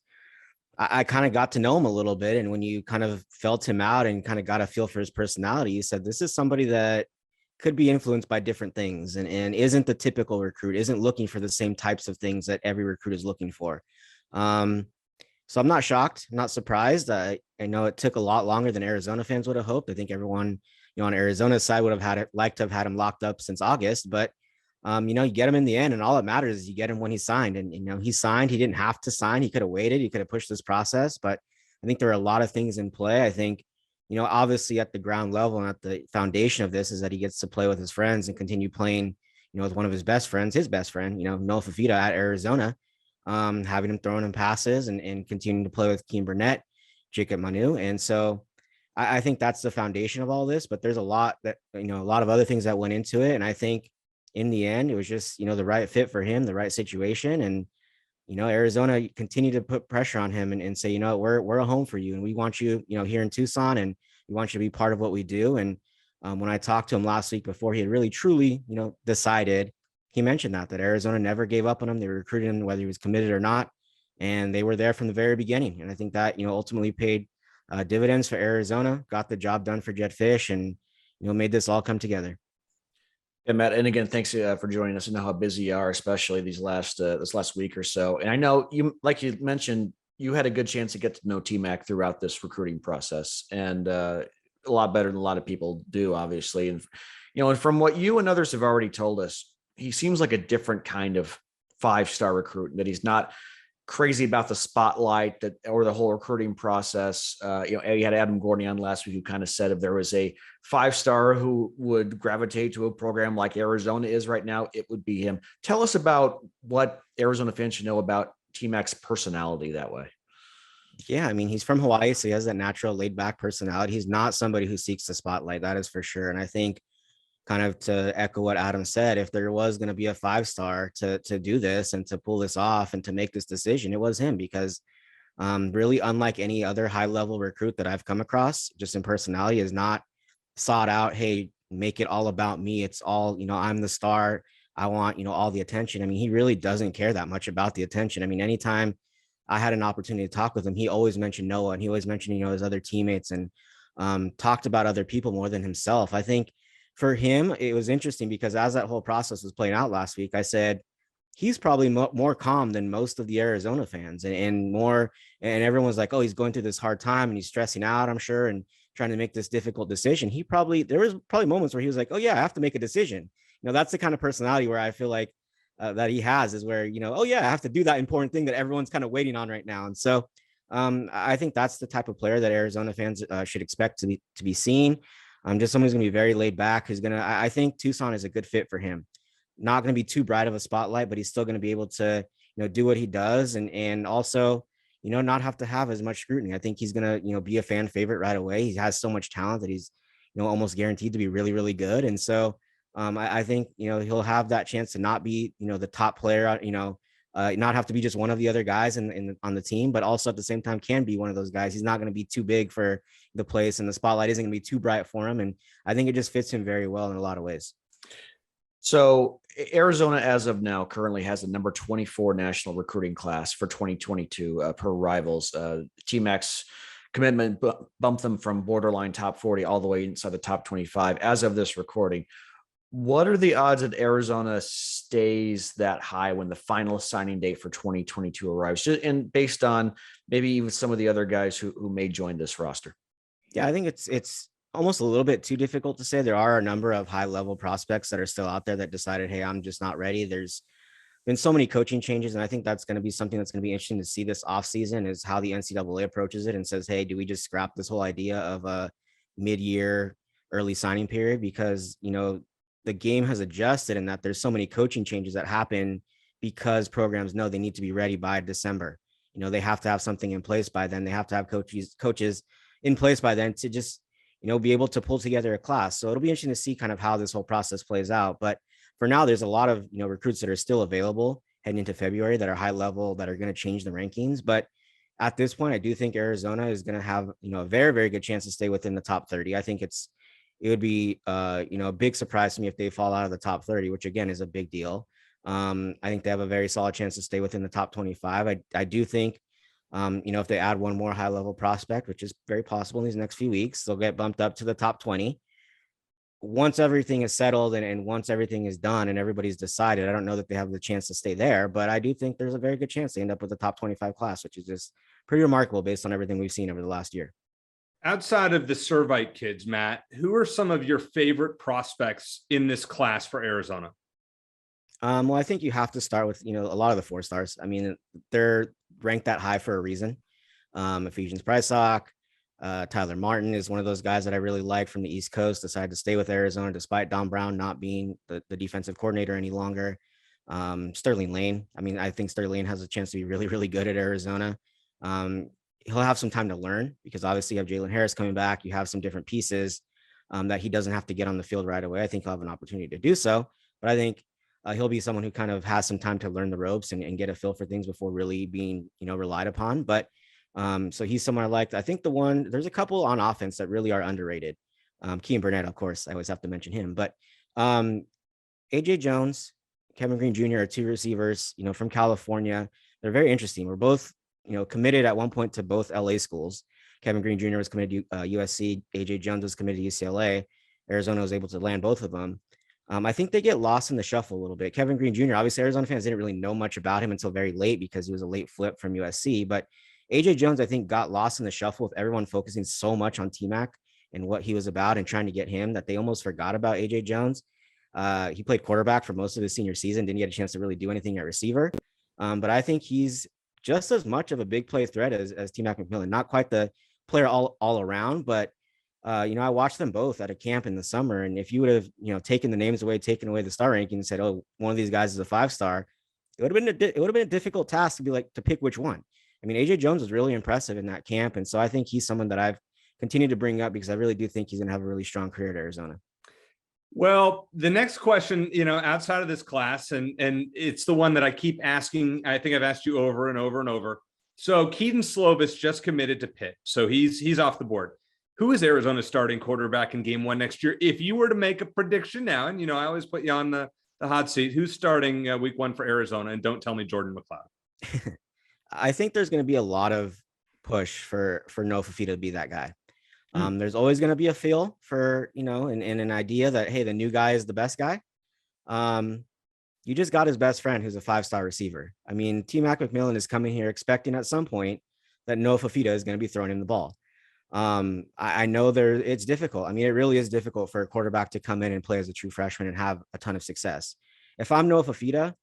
I kind of got to know him a little bit. And when you kind of felt him out and kind of got a feel for his personality, you said, this is somebody that could be influenced by different things and isn't the typical recruit, isn't looking for the same types of things that every recruit is looking for. So I'm not shocked, not surprised. I know it took a lot longer than Arizona fans would have hoped. I think everyone, on Arizona's side would have liked to have had him locked up since August, but you get him in the end, and all that matters is you get him when he signed. And, he signed, he didn't have to sign. He could have waited. He could have pushed this process, but I think there are a lot of things in play. I think, obviously at the ground level and at the foundation of this is that he gets to play with his friends and continue playing, with one of his best friend, Noah Fafita at Arizona, having him throwing him passes and continuing to play with Keem Burnett, Jacob Manu. And so I think that's the foundation of all this, but there's a lot of other things that went into it. And I think in the end, it was just, the right fit for him, the right situation. And, Arizona continued to put pressure on him and say, we're a home for you. And we want you, here in Tucson, and we want you to be part of what we do. And when I talked to him last week before he had really, truly, decided, he mentioned that Arizona never gave up on him. They recruited him, whether he was committed or not. And they were there from the very beginning. And I think that, ultimately paid dividends for Arizona, got the job done for Jet Fish, and, made this all come together. Yeah, Matt, and again, thanks for joining us. I know how busy you are, especially this last week or so. And I know you, like you mentioned, you had a good chance to get to know T-Mac throughout this recruiting process, and a lot better than a lot of people do, obviously. And and from what you and others have already told us, he seems like a different kind of 5-star recruit. That he's not crazy about the spotlight or the whole recruiting process. You had Adam Gordon on last week who kind of said if there was a 5-star who would gravitate to a program like Arizona is right now, it would be him. Tell us about what Arizona fans should know about T-Mac's personality that way. Yeah, I mean, he's from Hawaii, so he has that natural laid back personality. He's not somebody who seeks the spotlight, that is for sure. And I think, kind of to echo what Adam said, if there was going to be a 5-star to do this and to pull this off and to make this decision, it was him, because really, unlike any other high level recruit that I've come across, just in personality, is not sought out, hey, make it all about me. It's all, I'm the star. I want, all the attention. I mean, he really doesn't care that much about the attention. I mean, anytime I had an opportunity to talk with him, he always mentioned Noah, and he always mentioned, his other teammates, and talked about other people more than himself. I think for him, it was interesting because as that whole process was playing out last week, I said, he's probably more calm than most of the Arizona fans, and everyone's like, oh, he's going through this hard time and he's stressing out, I'm sure, and trying to make this difficult decision. There was probably moments where he was like, oh yeah, I have to make a decision. That's the kind of personality where I feel like that he has, is where, oh yeah, I have to do that important thing that everyone's kind of waiting on right now. And so I think that's the type of player that Arizona fans should expect to be seen. Just someone who's going to be very laid back, who's going to, I think Tucson is a good fit for him. Not going to be too bright of a spotlight, but he's still going to be able to, do what he does, and also, not have to have as much scrutiny. I think he's going to, be a fan favorite right away. He has so much talent that he's, almost guaranteed to be really, really good. And so I think, he'll have that chance to not be, the top player, not have to be just one of the other guys on the team, but also at the same time can be one of those guys. He's not going to be too big for the place, and the spotlight isn't going to be too bright for him. And I think it just fits him very well in a lot of ways. So Arizona, as of now, currently has the number 24 national recruiting class for 2022 per Rivals. T-Mac's commitment bumped them from borderline top 40 all the way inside the top 25 as of this recording. What are the odds that Arizona stays that high when the final signing date for 2022 arrives? And based on maybe even some of the other guys who may join this roster. Yeah, I think it's almost a little bit too difficult to say. There are a number of high level prospects that are still out there that decided, hey, I'm just not ready. There's been so many coaching changes, and I think that's going to be something that's going to be interesting to see this offseason, is how the NCAA approaches it and says, hey, do we just scrap this whole idea of a mid-year early signing period? Because, the game has adjusted in that there's so many coaching changes that happen because programs know they need to be ready by December. They have to have something in place by then. They have to have coaches in place by then to just, be able to pull together a class. So it'll be interesting to see kind of how this whole process plays out. But for now, there's a lot of, recruits that are still available heading into February that are high level, that are going to change the rankings. But at this point, I do think Arizona is going to have, a very, very good chance to stay within the top 30. I think it would be, a big surprise to me if they fall out of the top 30, which again is a big deal. I think they have a very solid chance to stay within the top 25. I do think, if they add one more high level prospect, which is very possible in these next few weeks, they'll get bumped up to the top 20. Once everything is settled and once everything is done and everybody's decided, I don't know that they have the chance to stay there, but I do think there's a very good chance they end up with the top 25 class, which is just pretty remarkable based on everything we've seen over the last year. Outside of the Servite kids, Matt, who are some of your favorite prospects in this class for Arizona? Well, I think you have to start with, a lot of the 4-stars. I mean, they're ranked that high for a reason. Ephesians Prysock, Tyler Martin is one of those guys that I really like from the East Coast, decided to stay with Arizona despite Don Brown not being the defensive coordinator any longer. Sterling Lane. I mean, I think Sterling Lane has a chance to be really, really good at Arizona. He'll have some time to learn because obviously you have Jalen Harris coming back. You have some different pieces that he doesn't have to get on the field right away. I think he'll have an opportunity to do so, but I think he'll be someone who kind of has some time to learn the ropes and get a feel for things before really being, relied upon. But so he's someone I liked. I think there's a couple on offense that really are underrated. Kean Burnett, of course, I always have to mention him, but AJ Jones, Kevin Green Jr. are two receivers, from California. They're very interesting. We're both, committed at one point to both LA schools. Kevin Green Jr. was committed to USC. AJ Jones was committed to UCLA. Arizona was able to land both of them. I think they get lost in the shuffle a little bit. Kevin Green Jr., obviously Arizona fans didn't really know much about him until very late because he was a late flip from USC. But AJ Jones, I think, got lost in the shuffle with everyone focusing so much on T-Mac and what he was about and trying to get him that they almost forgot about AJ Jones. He played quarterback for most of his senior season, didn't get a chance to really do anything at receiver. But I think he's just as much of a big play threat as T-Mac McMillan. Not quite the player all around, but I watched them both at a camp in the summer. And if you would have, taken the names away, taken away the star ranking and said, oh, one of these guys is a 5-star, it would have been a difficult task to pick which one. I mean, AJ Jones was really impressive in that camp. And so I think he's someone that I've continued to bring up because I really do think he's going to have a really strong career at Arizona. Well, the next question, outside of this class, and it's the one that I keep asking. I think I've asked you over and over and over. So Keaton Slovis just committed to Pitt, so he's off the board. Who is Arizona's starting quarterback in Game 1 next year? If you were to make a prediction now, and I always put you on the hot seat, who's starting Week 1 for Arizona? And don't tell me Jordan McLeod. I think there's going to be a lot of push for Noah Fifita to be that guy. There's always going to be a feel for, and an idea that, hey, the new guy is the best guy. You just got his best friend who's a 5-star receiver. I mean, T-Mac McMillan is coming here expecting at some point that Noah Fifita is going to be throwing him the ball. I know it's difficult. I mean, it really is difficult for a quarterback to come in and play as a true freshman and have a ton of success. If I'm Noah Fifita,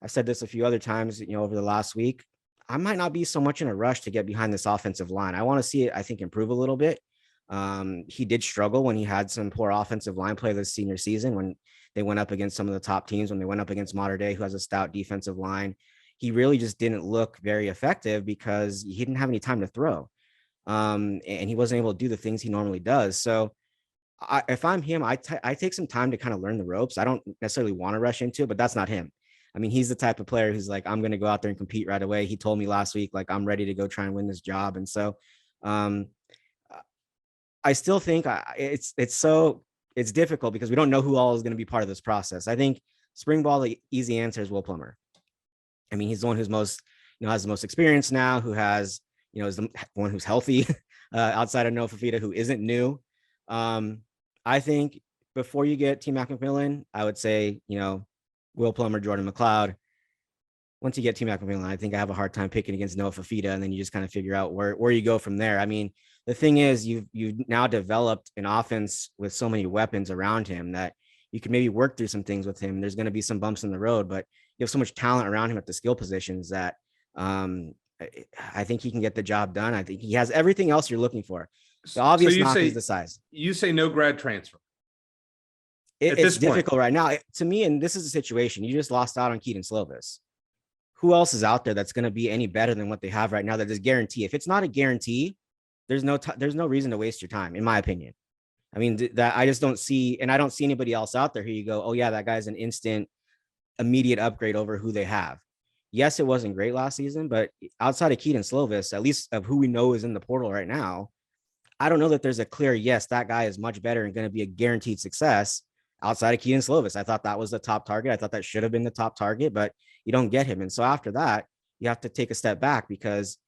I've said this a few other times, over the last week, I might not be so much in a rush to get behind this offensive line. I want to see it, I think, improve a little bit. He did struggle when he had some poor offensive line play this senior season when they went up against some of the top teams, when they went up against Mater Dei, who has a stout defensive line. He really just didn't look very effective because he didn't have any time to throw. And he wasn't able to do the things he normally does. So if I'm him, I take some time to kind of learn the ropes. I don't necessarily want to rush into it, but that's not him. I mean, he's the type of player who's like, I'm going to go out there and compete right away. He told me last week, like, I'm ready to go try and win this job. And so I still think it's difficult because we don't know who all is going to be part of this process. I think spring ball, the easy answer is Will Plummer. I mean, he's the one who's most, has the most experience now, who has, is the one who's healthy outside of Noah Fifita, who isn't new. I think before you get T-Mac McMillan, I would say, Will Plummer, Jordan McLeod. Once you get T-Mac McMillan, I think I have a hard time picking against Noah Fifita, and then you just kind of figure out where you go from there. I mean, the thing is, you've now developed an offense with so many weapons around him that you can maybe work through some things with him. There's going to be some bumps in the road, but you have so much talent around him at the skill positions that I think he can get the job done. I think he has everything else you're looking for. The obvious knock is the size. You say no grad transfer. It's difficult right now. To me, and this is a situation, you just lost out on Keaton Slovis. Who else is out there that's going to be any better than what they have right now that is guarantee? If it's not a guarantee, there's no reason to waste your time, in my opinion. I mean, that I just don't see, and I don't see anybody else out there who you go, oh yeah, that guy's an instant, immediate upgrade over who they have. Yes, it wasn't great last season, but outside of Keaton Slovis, at least of who we know is in the portal right now, I don't know that there's a clear, yes, that guy is much better and going to be a guaranteed success outside of Keaton Slovis. I thought that was the top target. I thought that should have been the top target, but you don't get him. And so after that, you have to take a step back, because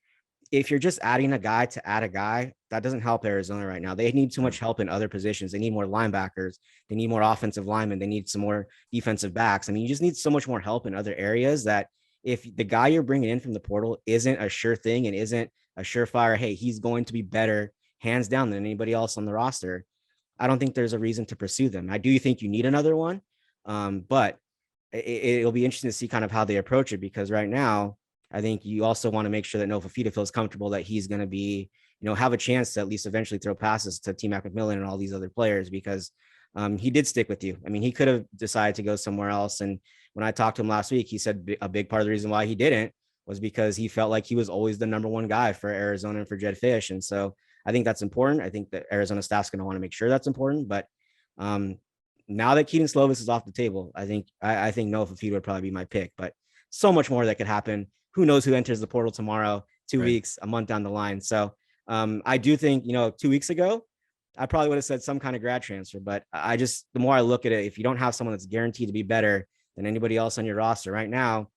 if you're just adding a guy to add a guy, that doesn't help Arizona right now. They need too much help in other positions. They need more linebackers. They need more offensive linemen. They need some more defensive backs. I mean, you just need so much more help in other areas that if the guy you're bringing in from the portal isn't a sure thing and isn't a surefire, hey, he's going to be better hands down than anybody else on the roster, I don't think there's a reason to pursue them. I do think you need another one, but it'll be interesting to see kind of how they approach it, because right now, I think you also want to make sure that Noah Fifita feels comfortable that he's going to be, have a chance to at least eventually throw passes to T. Mac McMillan and all these other players, because he did stick with you. I mean, he could have decided to go somewhere else. And when I talked to him last week, he said a big part of the reason why he didn't was because he felt like he was always the number one guy for Arizona and for Jedd Fisch. And so I think that's important. I think that Arizona staff's going to want to make sure that's important. But now that Keaton Slovis is off the table, I think Noah Fafita would probably be my pick. But so much more that could happen. Who knows who enters the portal tomorrow, 2 weeks, a month down the line. So I do think, 2 weeks ago, I probably would have said some kind of grad transfer. But the more I look at it, if you don't have someone that's guaranteed to be better than anybody else on your roster right now,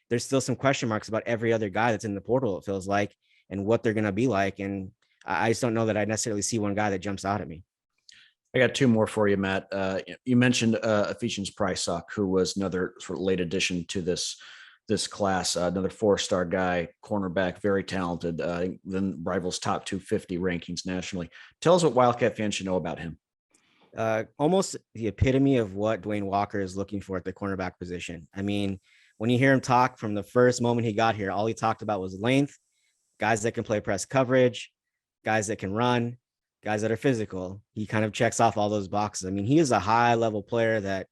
there's still some question marks about every other guy that's in the portal, it feels like, and what they're going to be like. And I just don't know that I necessarily see one guy that jumps out at me. I got two more for you, Matt. You mentioned Ephesians Prysock, who was another sort of late addition to this class, another 4-star guy, cornerback, very talented, then rivals top 250 rankings nationally. Tell us what Wildcat fans should know about him. Almost the epitome of what Dwayne Walker is looking for at the cornerback position. I mean, when you hear him talk from the first moment he got here, all he talked about was length, guys that can play press coverage, guys that can run, guys that are physical. He kind of checks off all those boxes. I mean, he is a high level player that,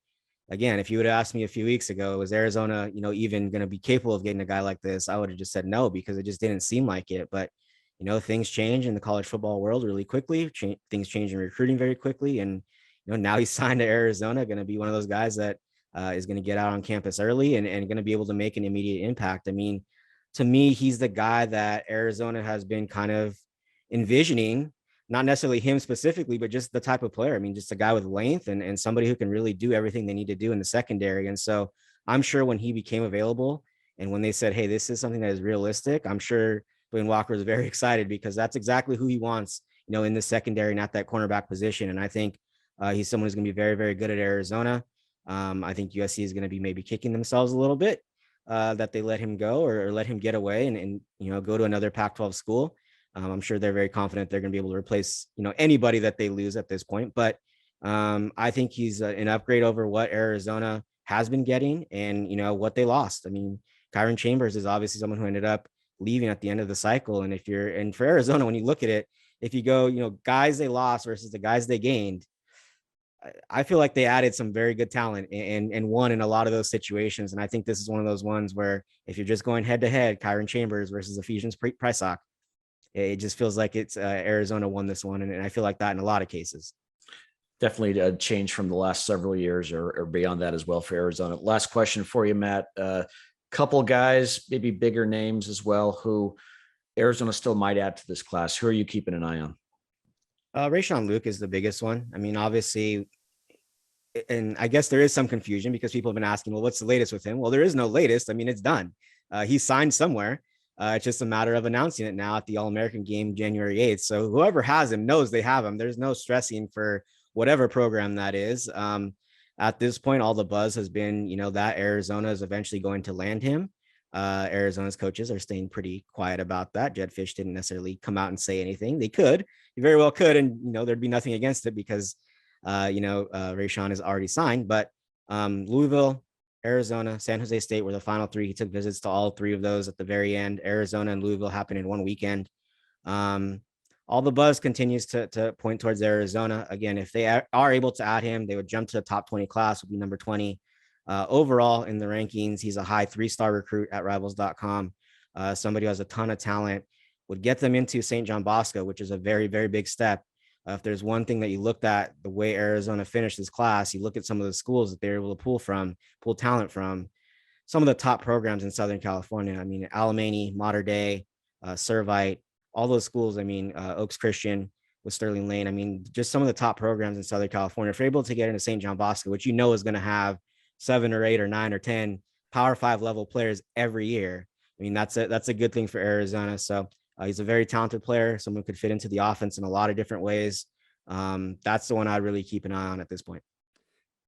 again, if you would have asked me a few weeks ago, was Arizona, even going to be capable of getting a guy like this? I would have just said no, because it just didn't seem like it. But, things change in the college football world really quickly. Things change in recruiting very quickly. And, now he's signed to Arizona, going to be one of those guys that is going to get out on campus early and going to be able to make an immediate impact. I mean, to me, he's the guy that Arizona has been kind of envisioning, not necessarily him specifically, but just the type of player. I mean, just a guy with length and somebody who can really do everything they need to do in the secondary. And so I'm sure when he became available and when they said, hey, this is something that is realistic, I'm sure Dwayne Walker is very excited, because that's exactly who he wants, in the secondary and at that cornerback position. And I think he's someone who's going to be very, very good at Arizona. I think USC is going to be maybe kicking themselves a little bit that they let him go or let him get away and go to another Pac-12 school. I'm sure they're very confident they're going to be able to replace, anybody that they lose at this point. But I think he's an upgrade over what Arizona has been getting and, what they lost. I mean, Kyron Chambers is obviously someone who ended up leaving at the end of the cycle. And for Arizona, when you look at it, if you go, guys they lost versus the guys they gained, I feel like they added some very good talent and won in a lot of those situations. And I think this is one of those ones where if you're just going head to head, Kyron Chambers versus Ephesians Prysock, it just feels like it's Arizona won this one. And I feel like that in a lot of cases. Definitely a change from the last several years or beyond that as well for Arizona. Last question for you, Matt. Couple guys, maybe bigger names as well, who Arizona still might add to this class. Who are you keeping an eye on? Rayshawn Luke is the biggest one. I mean, obviously, and I guess there is some confusion because people have been asking, well, what's the latest with him? Well, there is no latest. I mean, it's done. He's signed somewhere. It's just a matter of announcing it now at the All-American game, January 8th. So whoever has him knows they have him. There's no stressing for whatever program that is. At this point, all the buzz has been, that Arizona is eventually going to land him. Arizona's coaches are staying pretty quiet about that. Jedd Fisch didn't necessarily come out and say anything. They could, he very well could, and there'd be nothing against it because Rayshawn is already signed. But Louisville, Arizona, San Jose State were the final three. He took visits to all three of those at the very end. Arizona and Louisville happened in one weekend. All the buzz continues to point towards Arizona. Again, if they are able to add him, they would jump to the top 20 class, would be number 20. Overall in the rankings, he's a high 3-star recruit at rivals.com. Somebody who has a ton of talent, would get them into St. John Bosco, which is a very, very big step. If there's one thing that you looked at the way Arizona finished this class, you look at some of the schools that they're able to pull talent from, some of the top programs in Southern California. I mean, Alemany, Mater Dei, Servite, all those schools. I mean, Oaks Christian with Sterling Lane. I mean, just some of the top programs in Southern California. If you're able to get into St. John Bosco, which is going to have 7 or 8 or 9 or 10 Power 5 level players every year, I mean, that's a good thing for Arizona. So he's a very talented player, someone who could fit into the offense in a lot of different ways. That's the one I really keep an eye on at this point.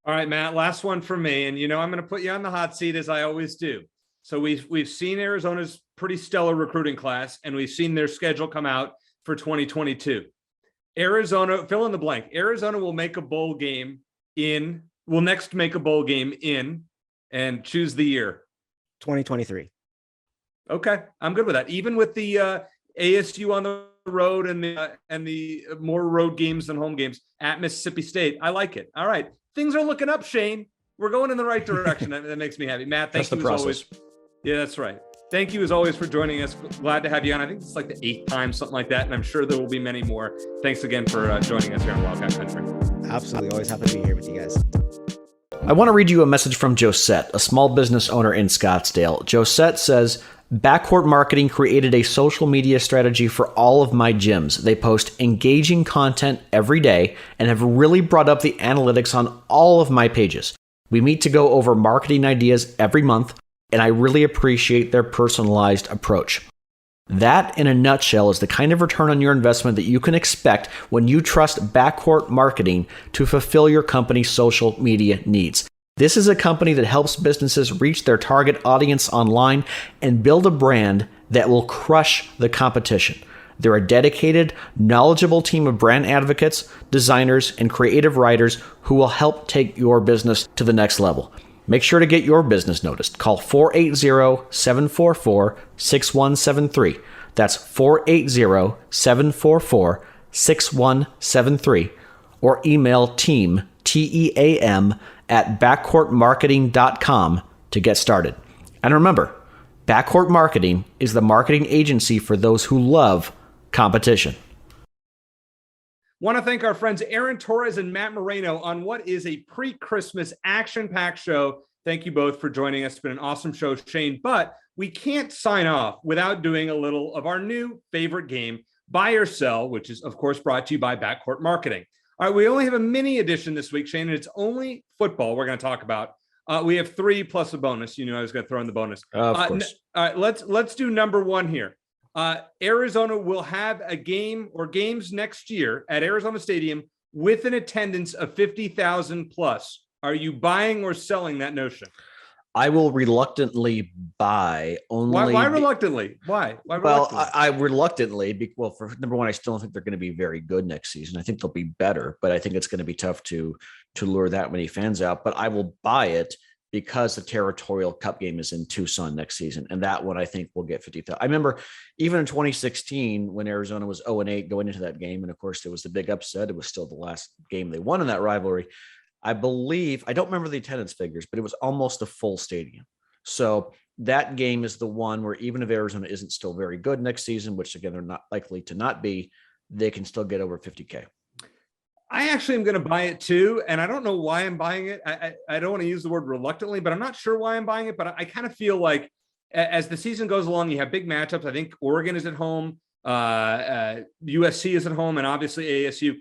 All right, Matt, last one for me. And, I'm going to put you on the hot seat as I always do. So we've seen Arizona's pretty stellar recruiting class, and we've seen their schedule come out for 2022. Arizona, fill in the blank. Arizona will make a bowl game will next make a bowl game and choose the year. 2023. Okay, I'm good with that. Even with the ASU on the road and the more road games than home games at Mississippi State. I like it. All right. Things are looking up, Shane. We're going in the right direction. That makes me happy. Matt, thank you as always. Yeah, that's right. Thank you as always for joining us. Glad to have you on. I think it's like the 8th time, something like that. And I'm sure there will be many more. Thanks again for joining us here in Wildcat Country. Absolutely. Always happy to be here with you guys. I want to read you a message from Josette, a small business owner in Scottsdale. Josette says, Backcourt Marketing created a social media strategy for all of my gyms. They post engaging content every day and have really brought up the analytics on all of my pages. We meet to go over marketing ideas every month, and I really appreciate their personalized approach. That, in a nutshell, is the kind of return on your investment that you can expect when you trust Backcourt Marketing to fulfill your company's social media needs. This is a company that helps businesses reach their target audience online and build a brand that will crush the competition. They're a dedicated, knowledgeable team of brand advocates, designers, and creative writers who will help take your business to the next level. Make sure to get your business noticed. Call 480-744-6173. That's 480-744-6173. Or email team, T-E-A-M, at backcourtmarketing.com to get started. And remember, Backcourt Marketing is the marketing agency for those who love competition. Want to thank our friends Aaron Torres and Matt Moreno on what is a pre-Christmas action-packed show. Thank you both for joining us. It's been an awesome show, Shane, but we can't sign off without doing a little of our new favorite game, Buy or Sell, which is, of course, brought to you by Backcourt Marketing. All right, we only have a mini edition this week, Shane, and it's only football we're going to talk about. We have 3 plus a bonus. You knew I was going to throw in the bonus. Of course. All right, let's do number 1 here. Arizona will have a game or games next year at Arizona Stadium with an attendance of 50,000 plus. Are you buying or selling that notion? I will reluctantly buy only. Why reluctantly? Why Well, reluctantly? I reluctantly, for number one, I still don't think they're going to be very good next season. I think they'll be better, but I think it's going to be tough to lure that many fans out. But I will buy it because the Territorial Cup game is in Tucson next season. And that one, I think, will get 50,000. I remember even in 2016, when Arizona was 0-8 going into that game, and of course, there was the big upset. It was still the last game they won in that rivalry. I believe, I don't remember the attendance figures, but it was almost a full stadium. So that game is the one where even if Arizona isn't still very good next season, which again, they're not likely to not be, they can still get over 50K. I actually am going to buy it too. And I don't know why I'm buying it. I don't want to use the word reluctantly, but I'm not sure why I'm buying it. But I kind of feel like as the season goes along, you have big matchups. I think Oregon is at home, USC is at home, and obviously ASU,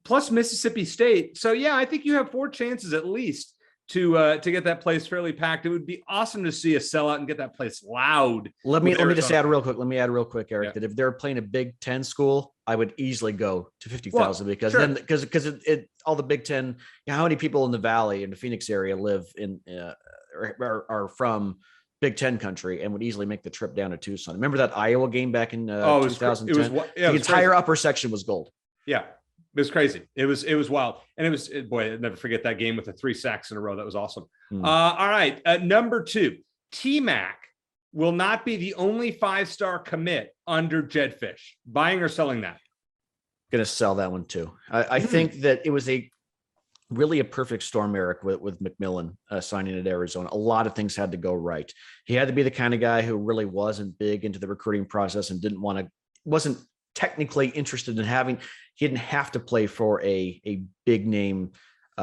plus Mississippi State. So yeah, I think you have 4 chances at least to get that place fairly packed. It would be awesome to see a sellout and get that place loud. Let me just add real quick. Eric, Yeah. that if they're playing a Big Ten school, I would easily go to 50,000 because sure. then because it all the Big Ten. How many people in the Valley in the Phoenix area live in are from Big Ten country and would easily make the trip down to Tucson? Remember that Iowa game back in 2010? The entire upper section was gold. Yeah. It was crazy. It was wild. And boy, I'll never forget that game with the 3 sacks in a row. That was awesome. All right. Number 2, T-Mac will not be the only 5-star commit under Jedfish. Buying or selling that? Going to sell that one too. I think that it was really a perfect storm, Eric, with McMillan signing at Arizona. A lot of things had to go right. He had to be the kind of guy who really wasn't big into the recruiting process and wasn't technically interested in he didn't have to play for a big name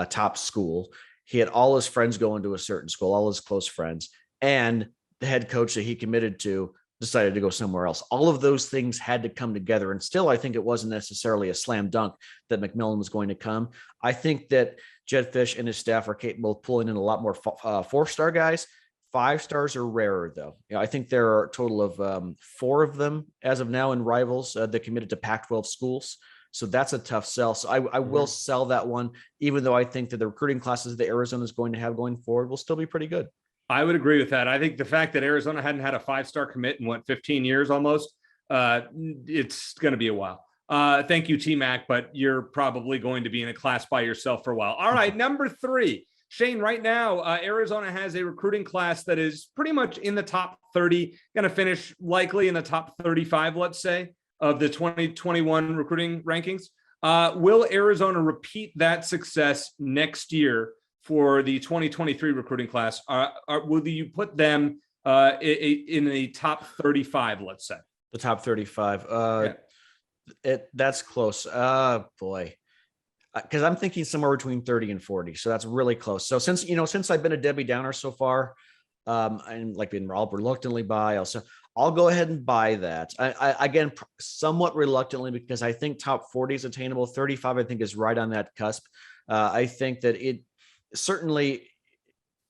top school. He had all his friends going to a certain school, all his close friends, and the head coach that he committed to decided to go somewhere else. All of those things had to come together. And still, I think it wasn't necessarily a slam dunk that McMillan was going to come. I think that Jed Fish and his staff are capable of pulling in a lot more 4-star guys. 5 stars are rarer, though. I think there are a total of 4 of them as of now in rivals that committed to Pac-12 schools. So that's a tough sell. So I will sell that one, even though I think that the recruiting classes that Arizona is going to have going forward will still be pretty good. I would agree with that. I think the fact that Arizona hadn't had a 5-star commit in 15 years almost, it's going to be a while. Thank you, T-Mac, but you're probably going to be in a class by yourself for a while. All right, number 3. Shane, right now, Arizona has a recruiting class that is pretty much in the top 30, going to finish likely in the top 35, let's say. of the 2021 recruiting rankings. Will Arizona repeat that success next year for the 2023 recruiting class? Will you put them in the top 35, let's say? The top 35. That's close. Boy. Because I'm thinking somewhere between 30 and 40. So that's really close. So since I've been a Debbie Downer so far, and like being reluctantly buy, I'll go ahead and buy that. I again, somewhat reluctantly, because I think top 40 is attainable. 35, I think, is right on that cusp. I think that it certainly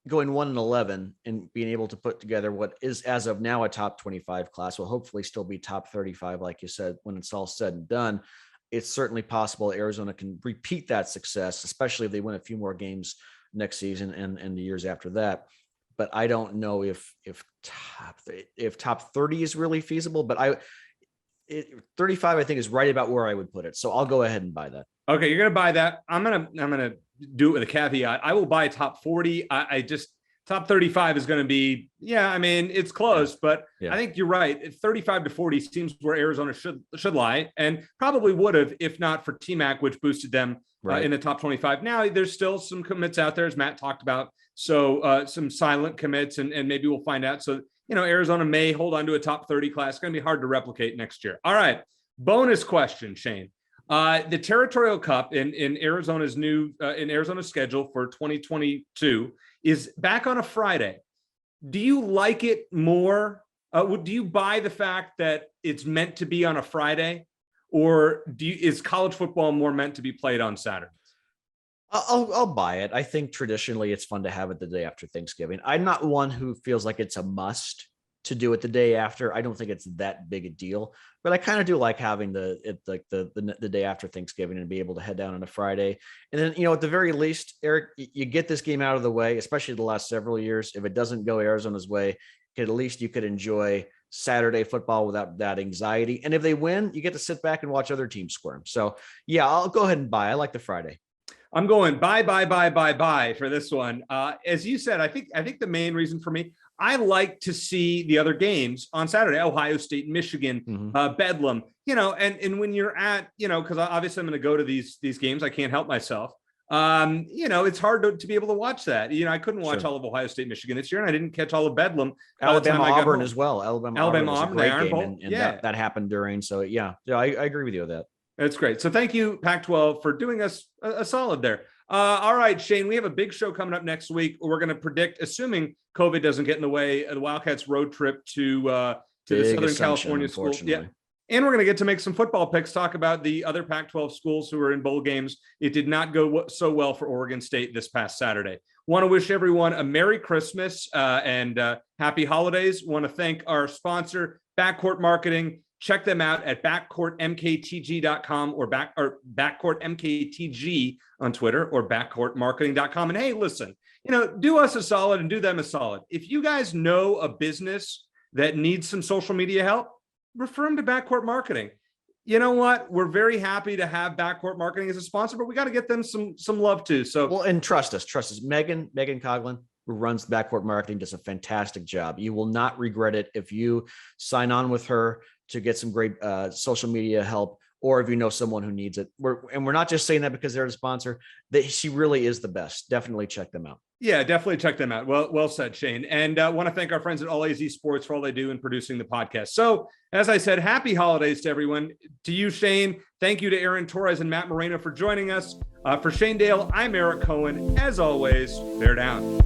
going 1-11 and being able to put together what is as of now a top 25 class will hopefully still be top 35, like you said, when it's all said and done. It's certainly possible Arizona can repeat that success, especially if they win a few more games next season and the years after that. But I don't know if top 30 is really feasible. But 35, I think, is right about where I would put it. So I'll go ahead and buy that. Okay, you're gonna buy that. I'm gonna do it with a caveat. I will buy top 40. Top 35 is going to be, it's close, but I think you're right. 35 to 40 seems where Arizona should lie, and probably would have if not for T-Mac, which boosted them in the top 25. Now there's still some commits out there, as Matt talked about. So some silent commits, and maybe we'll find out. So, Arizona may hold on to a top 30 class. It's going to be hard to replicate next year. All right. Bonus question, Shane. The Territorial Cup in Arizona's in Arizona's schedule for 2022 is back on a Friday. Do you like it more? Do you buy the fact that it's meant to be on a Friday, or is college football more meant to be played on Saturdays? I'll buy it. I think traditionally it's fun to have it the day after Thanksgiving. I'm not one who feels like it's a must to do it the day after. I don't think it's that big a deal, but I kind of do like having the day after Thanksgiving and be able to head down on a Friday. And then, at the very least, Eric, you get this game out of the way, especially the last several years. If it doesn't go Arizona's way, at least you could enjoy Saturday football without that anxiety. And if they win, you get to sit back and watch other teams squirm. So yeah, I'll go ahead and buy. I like the Friday. I'm going buy for this one. As you said, I think the main reason for me, I like to see the other games on Saturday, Ohio State, Michigan, Bedlam, and when you're at, because obviously I'm going to go to these games. I can't help myself. It's hard to be able to watch that. I couldn't watch all of Ohio State, Michigan this year, and I didn't catch all of Bedlam. Alabama, Auburn as well. Alabama, Auburn, the Iron Bowl. And that happened during. So yeah, I agree with you with that. That's great. So thank you, Pac-12, for doing us a solid there. All right, Shane, we have a big show coming up next week. We're going to predict, assuming COVID doesn't get in the way, the Wildcats road trip to the Southern California school. Yeah. And we're going to get to make some football picks, talk about the other Pac-12 schools who are in bowl games. It did not go so well for Oregon State this past Saturday. Want to wish everyone a Merry Christmas and Happy Holidays. Want to thank our sponsor, Backcourt Marketing. Check them out at backcourtmktg.com or backcourtmktg on Twitter or backcourtmarketing.com. And hey, listen, do us a solid and do them a solid. If you guys know a business that needs some social media help, refer them to Backcourt Marketing. You know what? We're very happy to have Backcourt Marketing as a sponsor, but we got to get them some love too. So, and trust us. Megan Coughlin, who runs Backcourt Marketing, does a fantastic job. You will not regret it if you sign on with her to get some great social media help, or if you know someone who needs it. We're not just saying that because they're a sponsor. She really is the best. Definitely check them out. Yeah, definitely check them out. Well said, Shane. And want to thank our friends at All AZ Sports for all they do in producing the podcast. So, as I said, happy holidays to everyone. To you, Shane. Thank you to Aaron Torres and Matt Moreno for joining us. For Shane Dale, I'm Eric Cohen. As always, bear down.